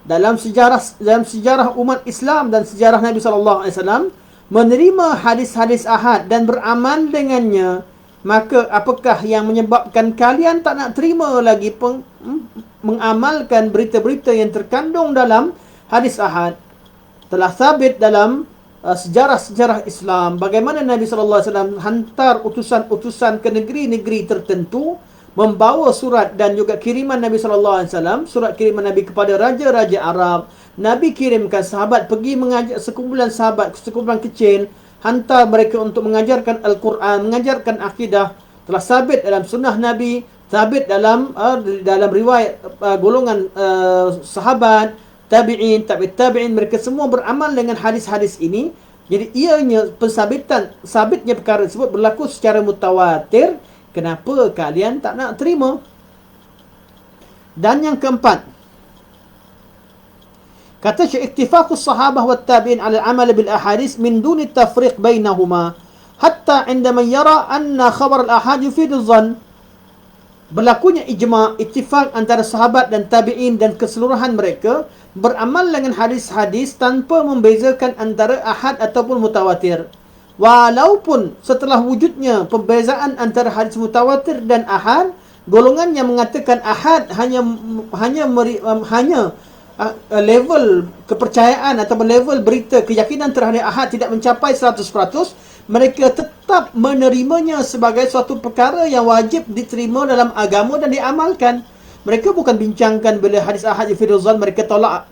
dalam sejarah umat Islam dan sejarah Nabi SAW menerima hadis-hadis ahad dan beramal dengannya. Maka apakah yang menyebabkan kalian tak nak terima lagi mengamalkan berita-berita yang terkandung dalam hadis ahad? Telah sabit dalam sejarah-sejarah Islam bagaimana Nabi SAW hantar utusan-utusan ke negeri-negeri tertentu, membawa surat dan juga kiriman Nabi SAW, surat kiriman Nabi kepada raja-raja Arab. Nabi kirimkan sahabat pergi mengajar, sekumpulan sahabat, sekumpulan kecil, hantar mereka untuk mengajarkan Al-Quran, mengajarkan akidah. Telah sabit dalam sunnah Nabi, sabit dalam riwayat golongan sahabat, tabi'in, tabi'in, mereka semua beramal dengan hadis-hadis ini. Jadi ianya sabitnya perkara tersebut berlaku secara mutawatir. Kenapa kalian tak nak terima? Dan yang keempat, kata Syekh, ittifaqus sahabah wat tabi'in 'ala al-amal bil ahadits min duni tafriq bainahuma hatta 'inda man yara anna khabar al-ahad yufidu dhann. Berlakunya ijma', ittifaq antara sahabat dan tabi'in dan keseluruhan mereka beramal dengan hadis-hadis tanpa membezakan antara ahad ataupun mutawatir. Walaupun setelah wujudnya pembezaan antara hadis mutawatir dan ahad, golongan yang mengatakan ahad hanya level kepercayaan atau level berita keyakinan terhadap ahad tidak mencapai 100%, mereka tetap menerimanya sebagai suatu perkara yang wajib diterima dalam agama dan diamalkan. Mereka bukan bincangkan bila hadis ahad yufidu dhann, mereka tolak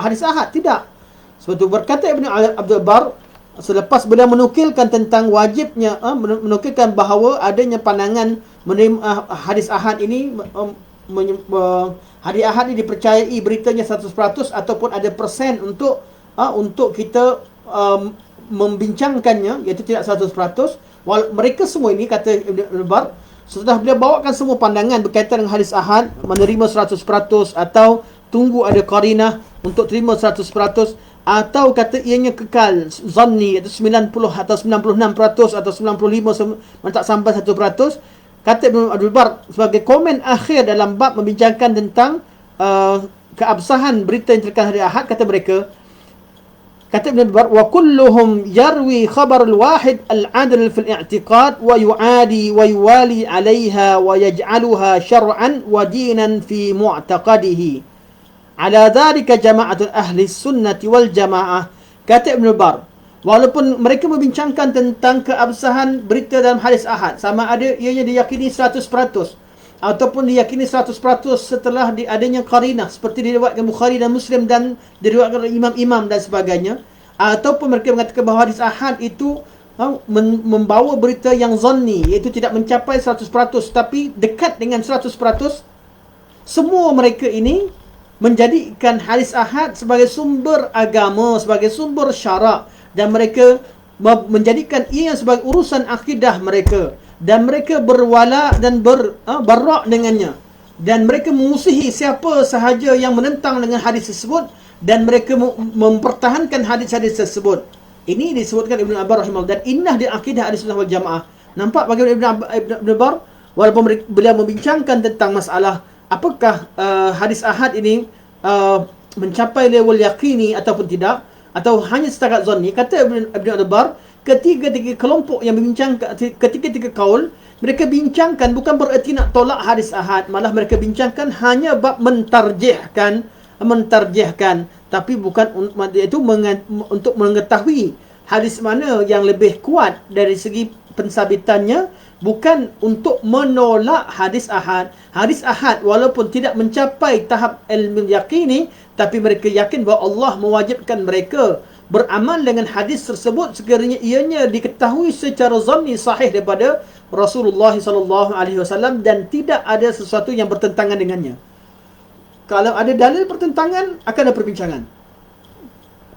hadis ahad. Tidak. Sebab itu berkata Ibn Abdul Bar, selepas beliau menukilkan tentang wajibnya, menukilkan bahawa adanya pandangan menerima hadis ahad ini, hadis ahad ini dipercayai beritanya 100% ataupun ada persen untuk kita membincangkannya, iaitu tidak 100%. Mereka semua ini, kata Ibn Bar, setelah beliau bawakan semua pandangan berkaitan dengan hadis ahad, menerima 100% atau tunggu ada qarinah untuk terima 100%, atau kata ianya kekal zanni, iaitu 90 atau 96% atau 95 tak sampai 1%. Kata Ibn Abdul Bar sebagai komen akhir dalam bab membincangkan tentang keabsahan berita yang terkait hadis ahad, kata mereka, kata Ibn Bar, wa kulluhum yarwi khabar al-wahid al-adl fi al-i'tiqad wa yu'adi wa yuwali 'alayha wa yaj'aluha syar'an wa dinan fi mu'taqadihi. Ala dhalika jama'atul ahli sunnati wal jamaah. Kata Ibn Bar, walaupun mereka membincangkan tentang keabsahan berita dalam hadis ahad, sama ada ianya diyakini 100% ataupun diyakini 100% setelah adanya qarinah, seperti diriwayatkan Bukhari dan Muslim dan diriwayatkan oleh imam-imam dan sebagainya, ataupun mereka mengatakan bahawa hadis ahad itu membawa berita yang zanni, iaitu tidak mencapai 100% tapi dekat dengan 100%. Semua mereka ini menjadikan hadis ahad sebagai sumber agama, sebagai sumber syarak, dan mereka menjadikan ia sebagai urusan akidah mereka, dan mereka berwala dan barak dengannya, dan mereka memusuhi siapa sahaja yang menentang dengan hadis tersebut, dan mereka mempertahankan hadis-hadis tersebut. Ini disebutkan Ibn Abbas rahimahullah, dan inah di akidah Ahlussunnah wal Jamaah. Nampak bagaimana Ibn Bar, walaupun beliau membincangkan tentang masalah apakah hadis ahad ini mencapai level yaqini ataupun tidak, atau hanya setakat zanni. Kata Ibn Bar, ketiga-tiga kelompok yang membincangkan, ketiga-tiga kaul, mereka bincangkan bukan bererti nak tolak hadis ahad, malah mereka bincangkan hanya bab mentarjihkan, tapi bukan iaitu untuk mengetahui hadis mana yang lebih kuat dari segi pensabitannya, bukan untuk menolak hadis ahad. Hadis ahad walaupun tidak mencapai tahap ilmu yaqini, tapi mereka yakin bahawa Allah mewajibkan mereka beramal dengan hadis tersebut sekiranya ianya diketahui secara zanni sahih daripada Rasulullah SAW dan tidak ada sesuatu yang bertentangan dengannya. Kalau ada dalil pertentangan, akan ada perbincangan.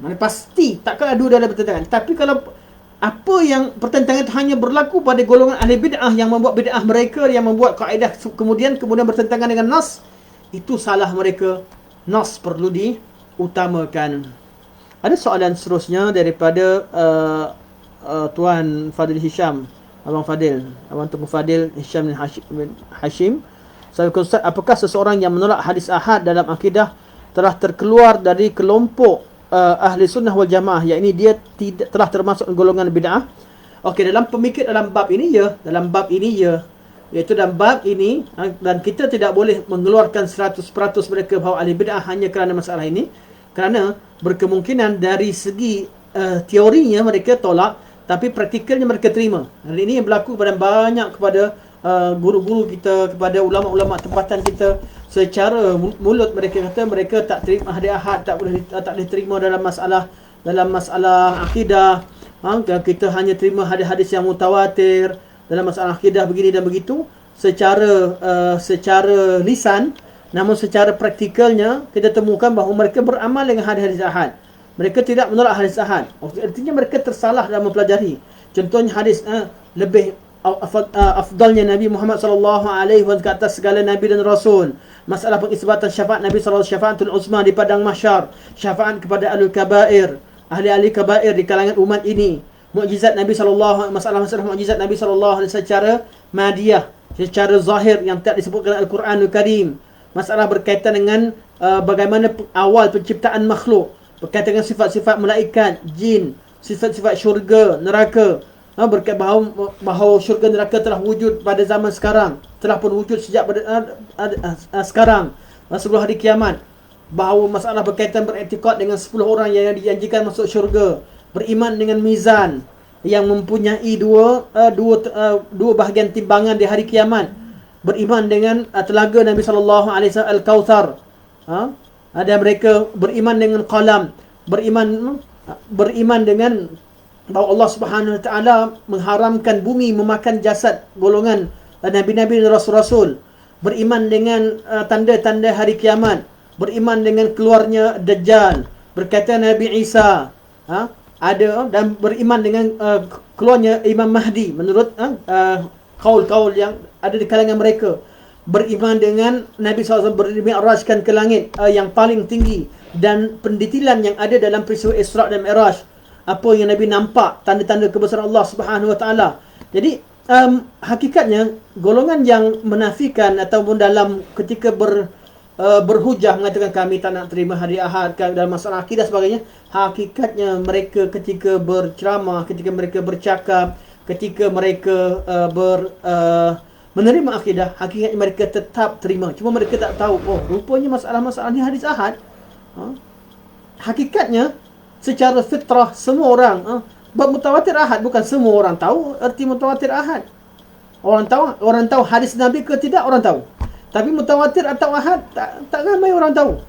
Mana pasti takkan ada dalil pertentangan. Tapi kalau apa yang pertentangan itu hanya berlaku pada golongan ahli bid'ah yang membuat bid'ah mereka, yang membuat kaedah kemudian bertentangan dengan nas, itu salah mereka. Nas perlu diutamakan. Ada soalan seterusnya daripada Tuan Fadil Hisham, Abang Tengku Fadil Hisham bin Hashim. Assalamualaikum Ustaz, apakah seseorang yang menolak hadis ahad dalam akidah telah terkeluar dari kelompok ahli sunnah wal jamaah, yakni dia tidak telah termasuk golongan bid'ah? Okey, dalam pemikir dalam bab ini ya, iaitu dalam bab ini, dan kita tidak boleh mengeluarkan 100% mereka bahawa ahli bid'ah hanya kerana masalah ini, kerana berkemungkinan dari segi teorinya mereka tolak, tapi praktikalnya mereka terima. Dan ini yang berlaku kepada banyak, kepada guru-guru kita, kepada ulama-ulama tempatan kita. Secara mulut mereka kata mereka tak terima hadis ahad, tak boleh terima dalam masalah akidah. Kita hanya terima hadis-hadis yang mutawatir dalam masalah akidah begini dan begitu secara lisan. Namun secara praktikalnya kita temukan bahawa mereka beramal dengan hadis-hadis ahad. Mereka tidak menolak hadis ahad. Artinya mereka tersalah dalam mempelajari. Contohnya hadis lebih afdalnya Nabi Muhammad sallallahu alaihi wasallam ke atas segala nabi dan rasul. Masalah pengisbatan syafaat Nabi sallallahu alaihi wasallam, syafaatul uzma di padang mahsyar, syafaat kepada ahlul kabair, ahli-ahli kabair di kalangan umat ini. Mukjizat Nabi sallallahu, masalah-masalah mukjizat Nabi sallallahu alaihi wasallam secara madiyah, secara zahir yang tak disebutkan Al-Quranul Karim. Masalah berkaitan dengan bagaimana awal penciptaan makhluk, berkaitan dengan sifat-sifat malaikat, jin, sifat-sifat syurga, neraka. Berkait bahawa syurga neraka telah wujud pada zaman sekarang, telah pun wujud sejak pada sekarang, sebelum hari kiamat. Bahawa masalah berkaitan beriktikad dengan 10 orang yang dijanjikan masuk syurga, beriman dengan mizan yang mempunyai dua bahagian timbangan di hari kiamat, beriman dengan telaga Nabi sallallahu alaihi wasallam Al-Kautsar. Ada mereka beriman dengan qalam, beriman dengan bahawa Allah Subhanahu Wa Taala mengharamkan bumi memakan jasad golongan nabi-nabi dan rasul-rasul, beriman dengan tanda-tanda hari kiamat, beriman dengan keluarnya Dajjal, berkaitan Nabi Isa, ada, dan beriman dengan keluarnya Imam Mahdi menurut kaul-kaul yang ada di kalangan mereka, beriman dengan Nabi SAW bermi'rajkan ke langit yang paling tinggi, dan pendetilan yang ada dalam peristiwa Isra' dan Mi'raj, apa yang Nabi nampak, tanda-tanda kebesaran Allah Subhanahu Wa Taala. Jadi hakikatnya golongan yang menafikan ataupun dalam ketika berhujah mengatakan kami tak nak terima hadis ahad dalam masalah akidah sebagainya, hakikatnya mereka ketika berceramah, ketika mereka bercakap, ketika mereka menerima akidah, hakikatnya mereka tetap terima. Cuma mereka tak tahu, rupanya masalah-masalah ni hadis ahad. Hakikatnya secara fitrah semua orang bab mutawatir ahad, bukan semua orang tahu erti mutawatir ahad. Orang tahu hadis Nabi ke tidak, orang tahu. Tapi mutawatir atau ahad tak ramai orang tahu.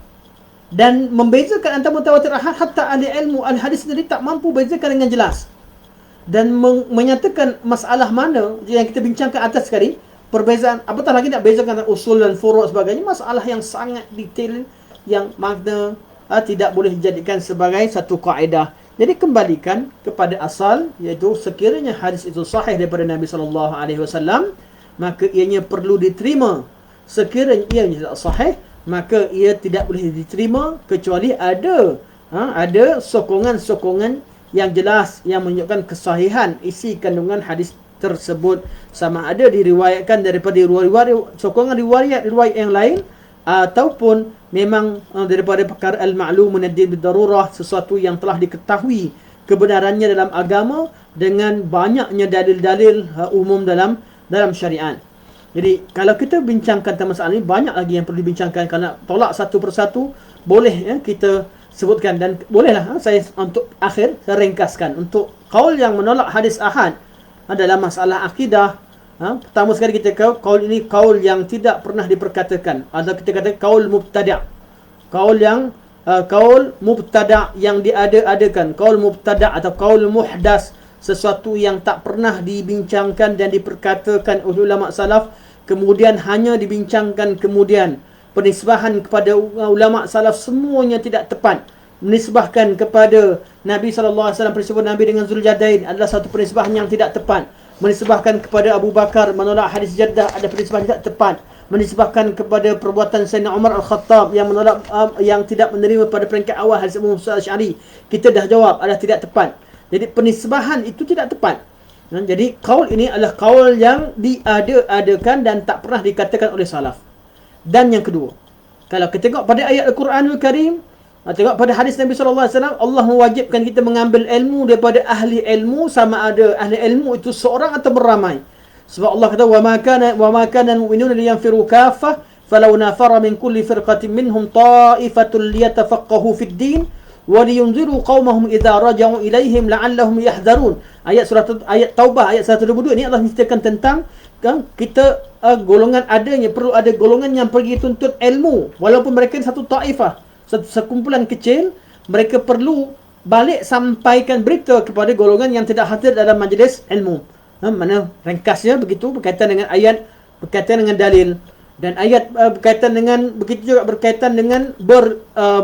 Dan membezakan antara mutawatir ahad, hatta ahli ilmu al-hadis sendiri tak mampu bezakan dengan jelas. Dan menyatakan masalah mana yang kita bincangkan atas sekali, perbezaan, apatah lagi nak bezakan usul dan furu' sebagainya, masalah yang sangat detail yang makna tidak boleh dijadikan sebagai satu kaedah. Jadi kembalikan kepada asal, iaitu sekiranya hadis itu sahih daripada Nabi sallallahu alaihi wasallam, maka ianya perlu diterima. Sekiranya ia tidak sahih, maka ia tidak boleh diterima kecuali ada sokongan-sokongan yang jelas yang menunjukkan kesahihan isi kandungan hadis tersebut, sama ada diriwayatkan daripada riwayat sokongan riwayat yang lain, ataupun memang daripada perkara al-ma'lum min ad-din bid-darurah, sesuatu yang telah diketahui kebenarannya dalam agama dengan banyaknya dalil-dalil umum dalam syariat. Jadi kalau kita bincangkan tentang masalah ini, banyak lagi yang perlu dibincangkan. Kerana tolak satu persatu boleh kita sebutkan, dan bolehlah saya untuk akhir saya ringkaskan. Untuk kaul yang menolak hadis ahad dalam masalah akidah, pertama sekali kita kaul ini kaul yang tidak pernah diperkatakan, atau kita kata kaul mubtada'. Kaul mubtada' yang diada-adakan, kaul mubtada' atau kaul muhdas, sesuatu yang tak pernah dibincangkan dan diperkatakan oleh ulama salaf, kemudian hanya dibincangkan kemudian. Penisbahan kepada ulama salaf semuanya tidak tepat. Menisbahkan kepada Nabi SAW, peristiwa Nabi dengan Zuljadain adalah satu penisbahan yang tidak tepat. Menisbahkan kepada Abu Bakar menolak hadis Jaddah ada penisbahan tidak tepat. Menisbahkan kepada perbuatan Sayyidina Umar Al-Khattab yang menolak yang tidak menerima pada peringkat awal hadis Abu Musa Asy'ari, kita dah jawab adalah tidak tepat. Jadi penisbahan itu tidak tepat. Jadi kaul ini adalah kaul yang diada-adakan dan tak pernah dikatakan oleh salaf. Dan yang kedua, kalau kita tengok pada ayat Al-Quranul Karim, tengok pada hadis Nabi SAW, Allah mewajibkan kita mengambil ilmu daripada ahli ilmu, sama ada ahli ilmu itu seorang atau beramai. Sebab Allah kata, wa ma kana al-mu'minuna liyanfiru kaffah falau nafara min kulli firqatin minhum ta'ifatul liyatafaqahu fid din wa liyunziru qaumahum idza raja'u ilaihim la'allahum yahdharun. Ayat Taubah ayat 122 ni Allah menceritakan tentang kita golongan perlu ada golongan yang pergi tuntut ilmu, walaupun mereka satu taifah, satu sekumpulan kecil, mereka perlu balik sampaikan berita kepada golongan yang tidak hadir dalam majlis ilmu. Mana ringkasnya begitu, berkaitan dengan ayat, berkaitan dengan dalil, dan ayat berkaitan dengan, begitu juga berkaitan dengan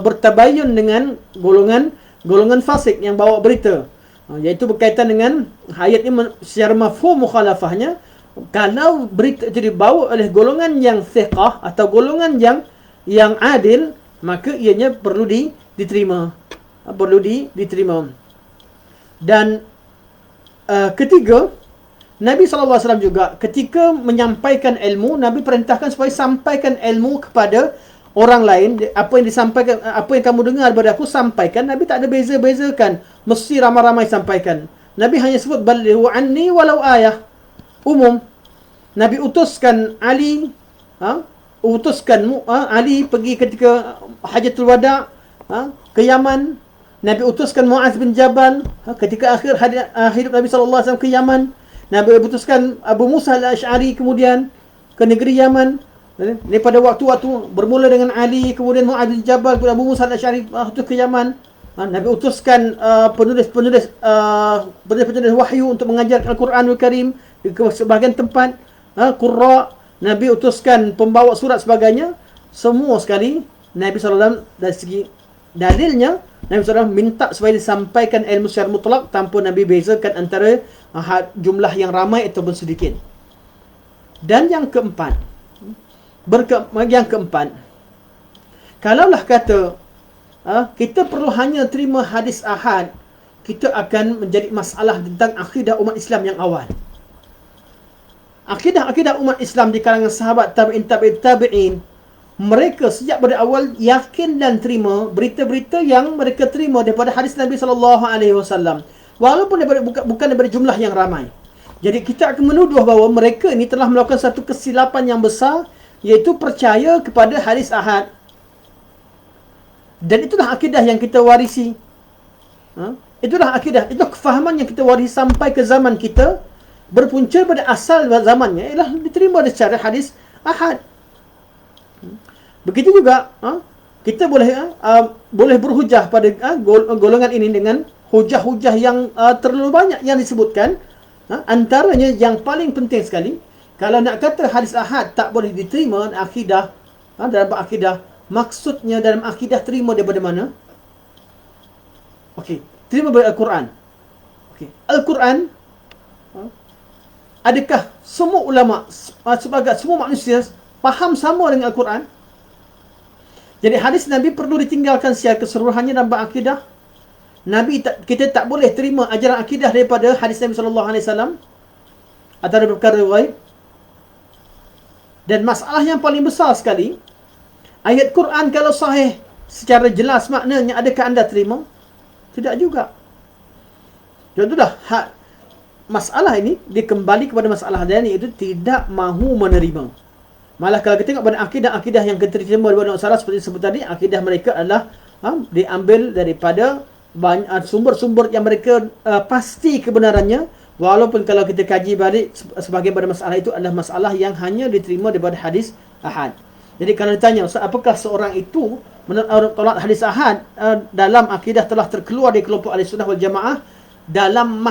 bertabayun dengan golongan fasik yang bawa berita, iaitu berkaitan dengan ayat ini secara mafhum mukhalafahnya. Kalau berita itu dibawa oleh golongan yang thiqah atau golongan yang adil, maka ianya perlu diterima. Dan ketiga, Nabi SAW juga ketika menyampaikan ilmu, Nabi perintahkan supaya sampaikan ilmu kepada orang lain. Apa yang disampaikan, apa yang kamu dengar daripada aku, sampaikan. Nabi tak ada beza-bezakan, mesti ramai-ramai sampaikan. Nabi hanya sebut balighu anni walau ayah, umum. Nabi utuskan Ali, Ali pergi ketika Hajatul Wada' ke Yaman. Nabi utuskan Muaz bin Jabal ketika akhir hidup Nabi SAW ke Yaman. Nabi utuskan Abu Musa Al-Asy'ari kemudian ke negeri Yaman. Ini pada waktu-waktu bermula dengan Ali, kemudian Muaz bin Jabal, kemudian Abu Musa Al-Asy'ari ke Yaman. Nabi utuskan penulis wahyu untuk mengajar Al-Quranul Karim ke sebahagian tempat. Qurra, Nabi utuskan pembawa surat sebagainya. Semua sekali Nabi SAW dari segi dalilnya, Nabi SAW minta supaya disampaikan ilmu secara mutlak tanpa Nabi bezakan antara jumlah yang ramai ataupun sedikit. Dan yang keempat, kalaulah kata kita perlu hanya terima hadis ahad, kita akan menjadi masalah tentang akidah umat Islam yang awal. Akidah umat Islam di kalangan sahabat tabi'in, mereka sejak pada awal yakin dan terima berita-berita yang mereka terima daripada hadis Nabi SAW, walaupun bukan daripada jumlah yang ramai. Jadi kita akan menuduh bahawa mereka ini telah melakukan satu kesilapan yang besar, iaitu percaya kepada hadis ahad. Dan itulah akidah yang kita warisi. Itulah akidah, itu kefahaman yang kita warisi sampai ke zaman kita. Berpunca pada asal zamannya ialah diterima secara hadis ahad. Begitu juga kita boleh berhujah pada golongan ini dengan hujah-hujah yang terlalu banyak yang disebutkan. Antaranya yang paling penting sekali, kalau nak kata hadis ahad tak boleh diterima akidah, dalam akidah, maksudnya dalam akidah terima daripada mana? Okey, terima daripada Al-Quran. Okey, Al-Quran, adakah semua ulama, sebagai semua manusia faham sama dengan Al-Quran? Jadi hadis Nabi perlu ditinggalkan secara keseluruhannya dalam akidah. Kita tak boleh terima ajaran akidah daripada hadis Nabi SAW. atau ada perkara ghaib. Dan masalah yang paling besar sekali, ayat Quran kalau sahih secara jelas maknanya, adakah anda terima? Tidak juga. Contohlah, masalah ini dikembali kepada masalah lain, iaitu tidak mahu menerima. Malah kalau kita tengok pada akidah-akidah yang kita terima daripada masalah seperti sebut tadi, akidah mereka adalah diambil daripada banyak sumber-sumber yang mereka pasti kebenarannya, walaupun kalau kita kaji balik, sebahagian pada masalah itu adalah masalah yang hanya diterima daripada hadis ahad. Jadi kalau ditanya, apakah seorang itu tolak hadis ahad dalam akidah telah terkeluar dari kelompok Ahlussunnah wal Jamaah? Dalam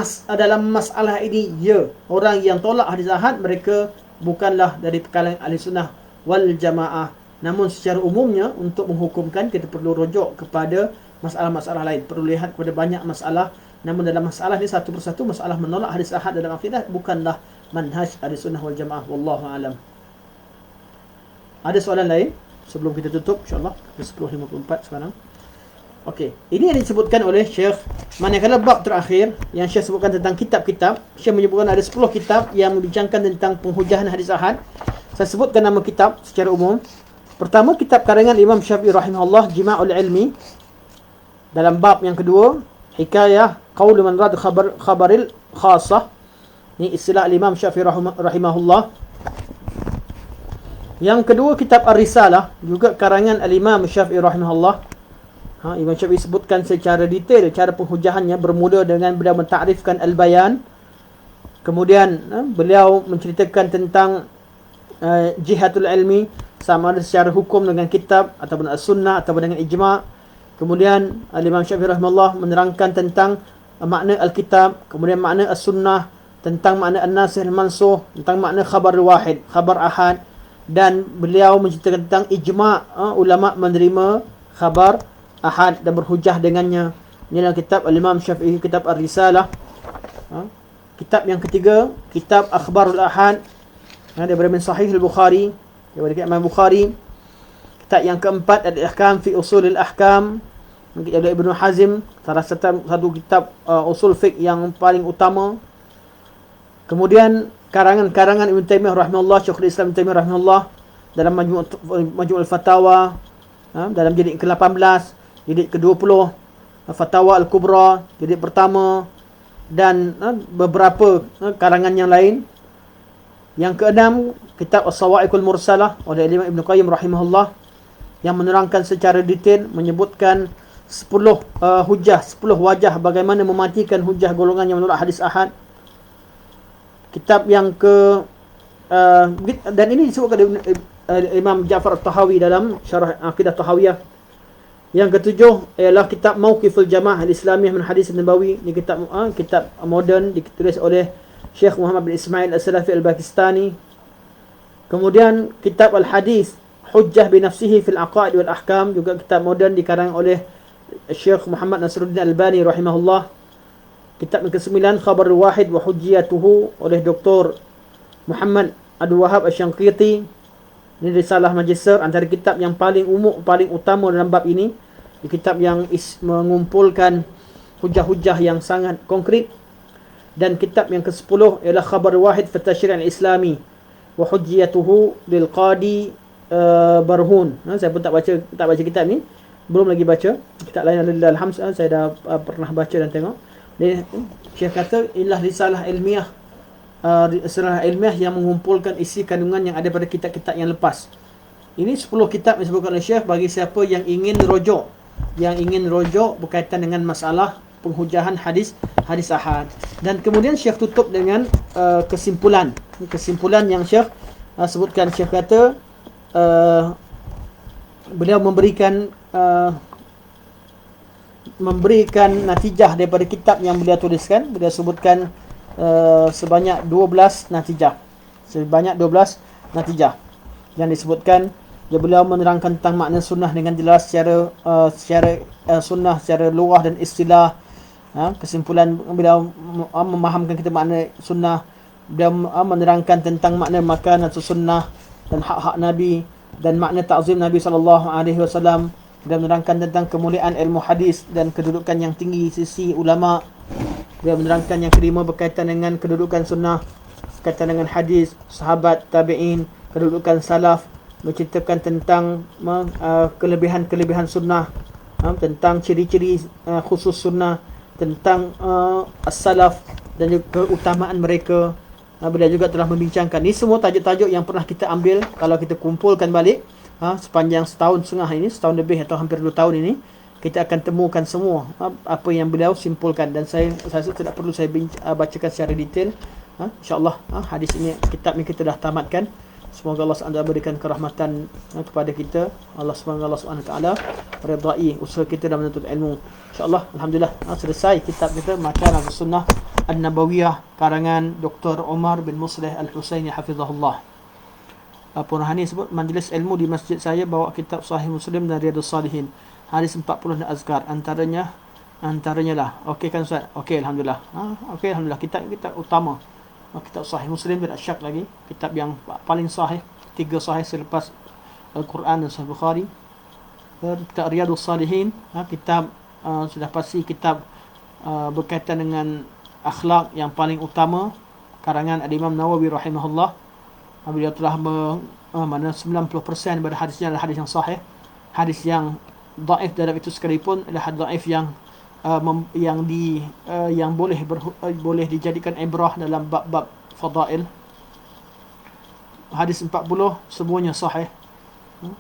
masalah ini, ya, orang yang tolak hadis ahad mereka bukanlah dari kalangan Ahlussunnah wal Jamaah. Namun secara umumnya, untuk menghukumkan kita perlu rujuk kepada masalah-masalah lain, perlu lihat kepada banyak masalah. Namun dalam masalah ini satu persatu, masalah menolak hadis ahad dalam akidah bukanlah manhaj Ahlussunnah wal Jamaah. Wallahu alam. Ada soalan lain sebelum kita tutup, insya-Allah? 10.54 sekarang. Okey, ini yang disebutkan oleh Syekh. Manakala bab terakhir yang Syekh sebutkan tentang kitab-kitab, Syekh menyebutkan ada 10 kitab yang membincangkan tentang penghujahan hadis ahad. Saya sebutkan nama kitab secara umum. Pertama, kitab karangan Imam Syafi'i rahimahullah, Jima'ul Ilmi. Dalam bab yang kedua, Hikayah Qaul man rad khabaril khasah. Ini istilah Imam Syafi'i rahimahullah. Yang kedua, kitab Ar-Risalah, juga karangan Al-Imam Syafi'i rahimahullah. Imam Syafi'i sebutkan secara detail cara penghujahannya, bermula dengan beliau mentakrifkan Al-Bayan. Kemudian beliau menceritakan tentang jihatul ilmi, sama ada secara hukum dengan kitab ataupun as-sunnah ataupun dengan ijma'. Kemudian Imam Syafi'i rahimahullah menerangkan tentang makna al-kitab, kemudian makna as-sunnah, tentang makna an-nasikh al-mansukh, tentang makna khabar wahid, khabar ahad. Dan beliau menceritakan tentang ijma' ulama' menerima khabar ahad dan berhujah dengannya. Inilah kitab Al-Imam Syafi'i, kitab Ar-Risalah. Kitab yang ketiga, kitab Akhbarul Ahad, daripada min Sahih Al-Bukhari, daripada Imam Bukhari. Kitab yang keempat, Al-Ahkam fi Usul Al-Ahkam, dari Ibnu Hazm, salah satu kitab usul fiqh yang paling utama. Kemudian karangan-karangan Ibn Taimiyah rahimahullah, Syekhul Islam Ibn Taimiyah rahimahullah, dalam Majmu' al-Fatawa, dalam jilid ke-18, jilid ke-20, Fatawa Al-Kubra, jilid pertama, dan beberapa karangan yang lain. Yang keenam, kitab As-Sawa'iqul Mursalah oleh Imam Ibn Qayyim rahimahullah, yang menerangkan secara detail, menyebutkan 10 hujah, 10 wajah bagaimana mematikan hujah golongan yang menolak hadis ahad. Kitab yang dan ini disebutkan Imam Ja'far At-Tahawi dalam Syarah Aqidah Tahawiyah. Yang ketujuh ialah kitab Mauqiful Jamaah Al-Islamiyah min Hadis Nabawi. Ini kitab moden, ditulis oleh Syekh Muhammad bin Ismail As-Salafi Al-Pakistani. Kemudian kitab Al-Hadis Hujjah bi Nafsihi fil Aqaid wal Ahkam, juga kitab moden dikarang oleh Syekh Muhammad Nasruddin Albani rahimahullah. Kitab yang ke-9, Khabar Wahid wa Hujjiyatuhu oleh Dr. Muhammad Abdul Wahab Asy-Syanqiti. Ini risalah magister, antara kitab yang paling umum, paling utama dalam bab ini. Kitab yang mengumpulkan hujah-hujah yang sangat konkret. Dan kitab yang ke-10 ialah Khabar Wahid fi Tasyri' al-Islami wa Hujjiyatuhu lil Qadi Barhun. Saya pun tak baca kitab ni, belum lagi baca. Kitab lain alhamdulillah saya dah pernah baca dan tengok. Dia Syekh kata inilah risalah ilmiah, risalah ilmiah yang mengumpulkan isi kandungan yang ada pada kitab-kitab yang lepas. Ini 10 kitab yang disebutkan oleh Syekh bagi siapa yang ingin rujuk berkaitan dengan masalah penghujahan hadis ahad. Dan kemudian Syekh tutup dengan kesimpulan yang Syekh sebutkan. Syekh kata beliau memberikan natijah daripada kitab yang beliau tuliskan. Beliau sebutkan sebanyak 12 natijah. Yang disebutkan. Beliau menerangkan tentang makna sunnah dengan jelas secara sunnah secara lughah dan istilah. Kesimpulan beliau memahamkan kita makna sunnah. Beliau menerangkan tentang makna makan atau sunnah dan hak-hak Nabi dan makna ta'zim Nabi SAW. Dia menerangkan tentang kemuliaan ilmu hadis dan kedudukan yang tinggi sisi ulama. Dia menerangkan yang kelima berkaitan dengan kedudukan sunnah. berkaitan dengan hadis, sahabat, tabi'in, kedudukan salaf, menceritakan tentang kelebihan-kelebihan sunnah, tentang ciri-ciri khusus sunnah, tentang as-salaf dan juga keutamaan mereka. Beliau juga telah membincangkan. Ini semua tajuk-tajuk yang pernah kita ambil. Kalau kita kumpulkan balik sepanjang setahun setengah ini, setahun lebih atau hampir 2 tahun ini, kita akan temukan semua apa yang beliau simpulkan. Dan saya tidak perlu saya bacakan secara detail. InsyaAllah hadis ini, kitab ini kita dah tamatkan. Semoga Allah SWT berikan kerahmatan kepada kita. Semoga Allah SWT redai usaha kita dalam menuntut ilmu. InsyaAllah, Alhamdulillah, selesai kitab kita Makanan Sunnah An-Nabawiyah karangan Dr. Omar bin Muslih Al-Husaini Hafizahullah. Purhani sebut majlis ilmu di masjid saya bawa kitab Sahih Muslim dan Riyadhus Salihin, hadis 40 dan azkar antaranya lah. Okey kan Ustaz? Okey, Alhamdulillah. Okey, Alhamdulillah. Kitab utama, kitab Sahih Muslim, tidak syak lagi, kitab yang paling sahih, 3 sahih selepas Al-Quran dan Sahih Bukhari. Kitab Riyadhus Salihin, kitab sudah pasti kitab berkaitan dengan akhlak yang paling utama karangan Al-Imam Nawawi rahimahullah. Beliau telah mana 90% daripada hadisnya adalah hadis yang sahih. Hadis yang dhaif dalam itu sekalipun adalah dhaif yang boleh dijadikan ibrah dalam bab-bab fadail. Hadis 40 semuanya sahih.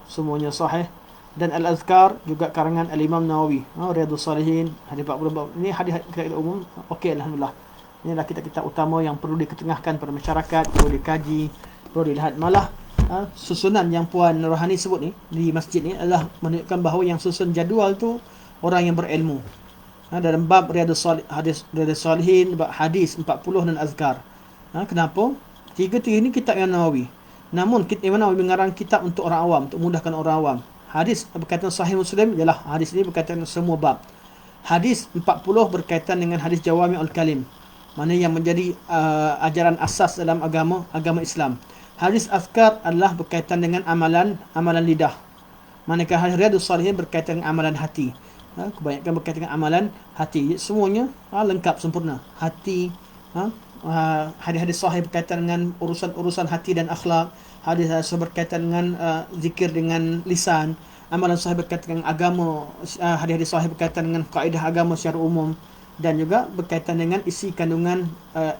Semuanya sahih. Dan Al-Azkar juga karangan Al-Imam Nawawi, Riyadhus Salihin, hadis 40. Ini hadis kita umum. Okey, Alhamdulillah. Inilah kitab-kitab utama yang perlu diketengahkan pada masyarakat, perlu dikaji, perlu dilihat. Malah susunan yang Puan Rohani sebut ni di masjid ni adalah menunjukkan bahawa yang susun jadual tu orang yang berilmu. Dalam bab Riyadhus Salihin, bab hadis 40 dan Azkar. Kenapa? Tiga-tiga ini kitab Imam Nawawi. Namun Imam Nawawi mengarang kitab untuk orang awam, untuk memudahkan orang awam. Hadis berkaitan Sahih Muslim ialah hadis ini berkaitan dengan semua bab. Hadis 40 berkaitan dengan hadis Jawami'ul Kalim, mana yang menjadi ajaran asas dalam agama Islam. Hadis Azkar adalah berkaitan dengan amalan lidah. Manakah hadis Riyadhus Salihin berkaitan dengan amalan hati. Kebanyakan berkaitan dengan amalan hati. Semuanya lengkap sempurna. Hati, hadis-hadis sahih berkaitan dengan urusan hati dan akhlak. Hadis berkaitan dengan zikir dengan lisan. Amalan sahih berkaitan dengan agama. Hadis-hadis sahih berkaitan dengan kaedah agama secara umum. Dan juga berkaitan dengan isi kandungan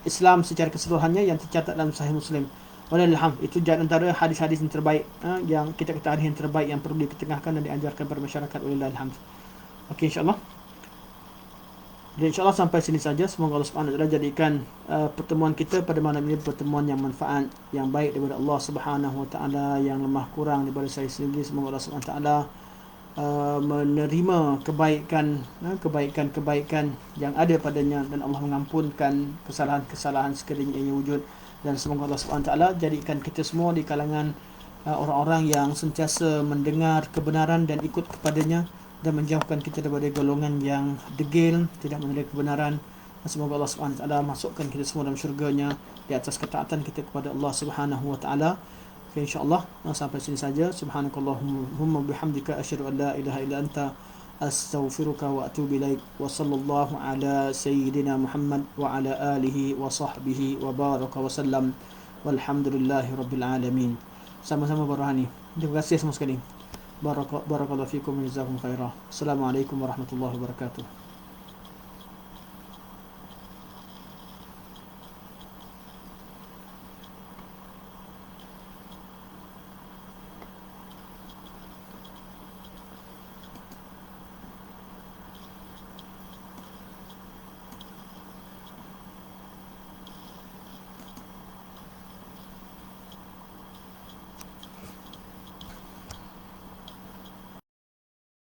Islam secara keseluruhannya yang tercatat dalam Sahih Muslim. Walhamdulillah, itu antara hadis-hadis yang terbaik, yang kita hadis yang terbaik yang perlu diketengahkan dan diajarkan kepada masyarakat. Walhamdulillah. Okey, insyaAllah. Dan insyaAllah sampai sini saja. Semoga Allah Subhanahu Wa Taala jadikan pertemuan kita pada malam ini pertemuan yang manfaat, yang baik daripada Allah Subhanahu Wa Taala, yang lemah kurang daripada saya sendiri. Semoga Allah Subhanahu Wa Taala menerima kebaikan yang ada padanya, dan Allah mengampunkan kesalahan-kesalahan sekiranya ia wujud. Dan semoga Allah Subhanahu Wa Taala jadikan kita semua di kalangan orang-orang yang sentiasa mendengar kebenaran dan ikut kepadanya, dan menjauhkan kita daripada golongan yang degil, tidak menerima kebenaran. Dan semoga Allah Subhanahu Wa Taala masukkan kita semua dalam syurganya di atas ketaatan kita kepada Allah Subhanahu Wa Taala. Okay, insyaAllah sampai sini saja. Subhanakallahumma bihamdika asyhadu an la ilaha illa anta astaghfiruka wa atubu ilaik. Wa sallallahu ala sayyidina Muhammad wa ala alihi wa sahbihi wa baraka wa sallam. Walhamdulillahi rabbil alamin. Sama-sama Rohani. Terima kasih semua sekali. Barakallahu fikum wa jazakum khairah. Assalamualaikum warahmatullahi wabarakatuh.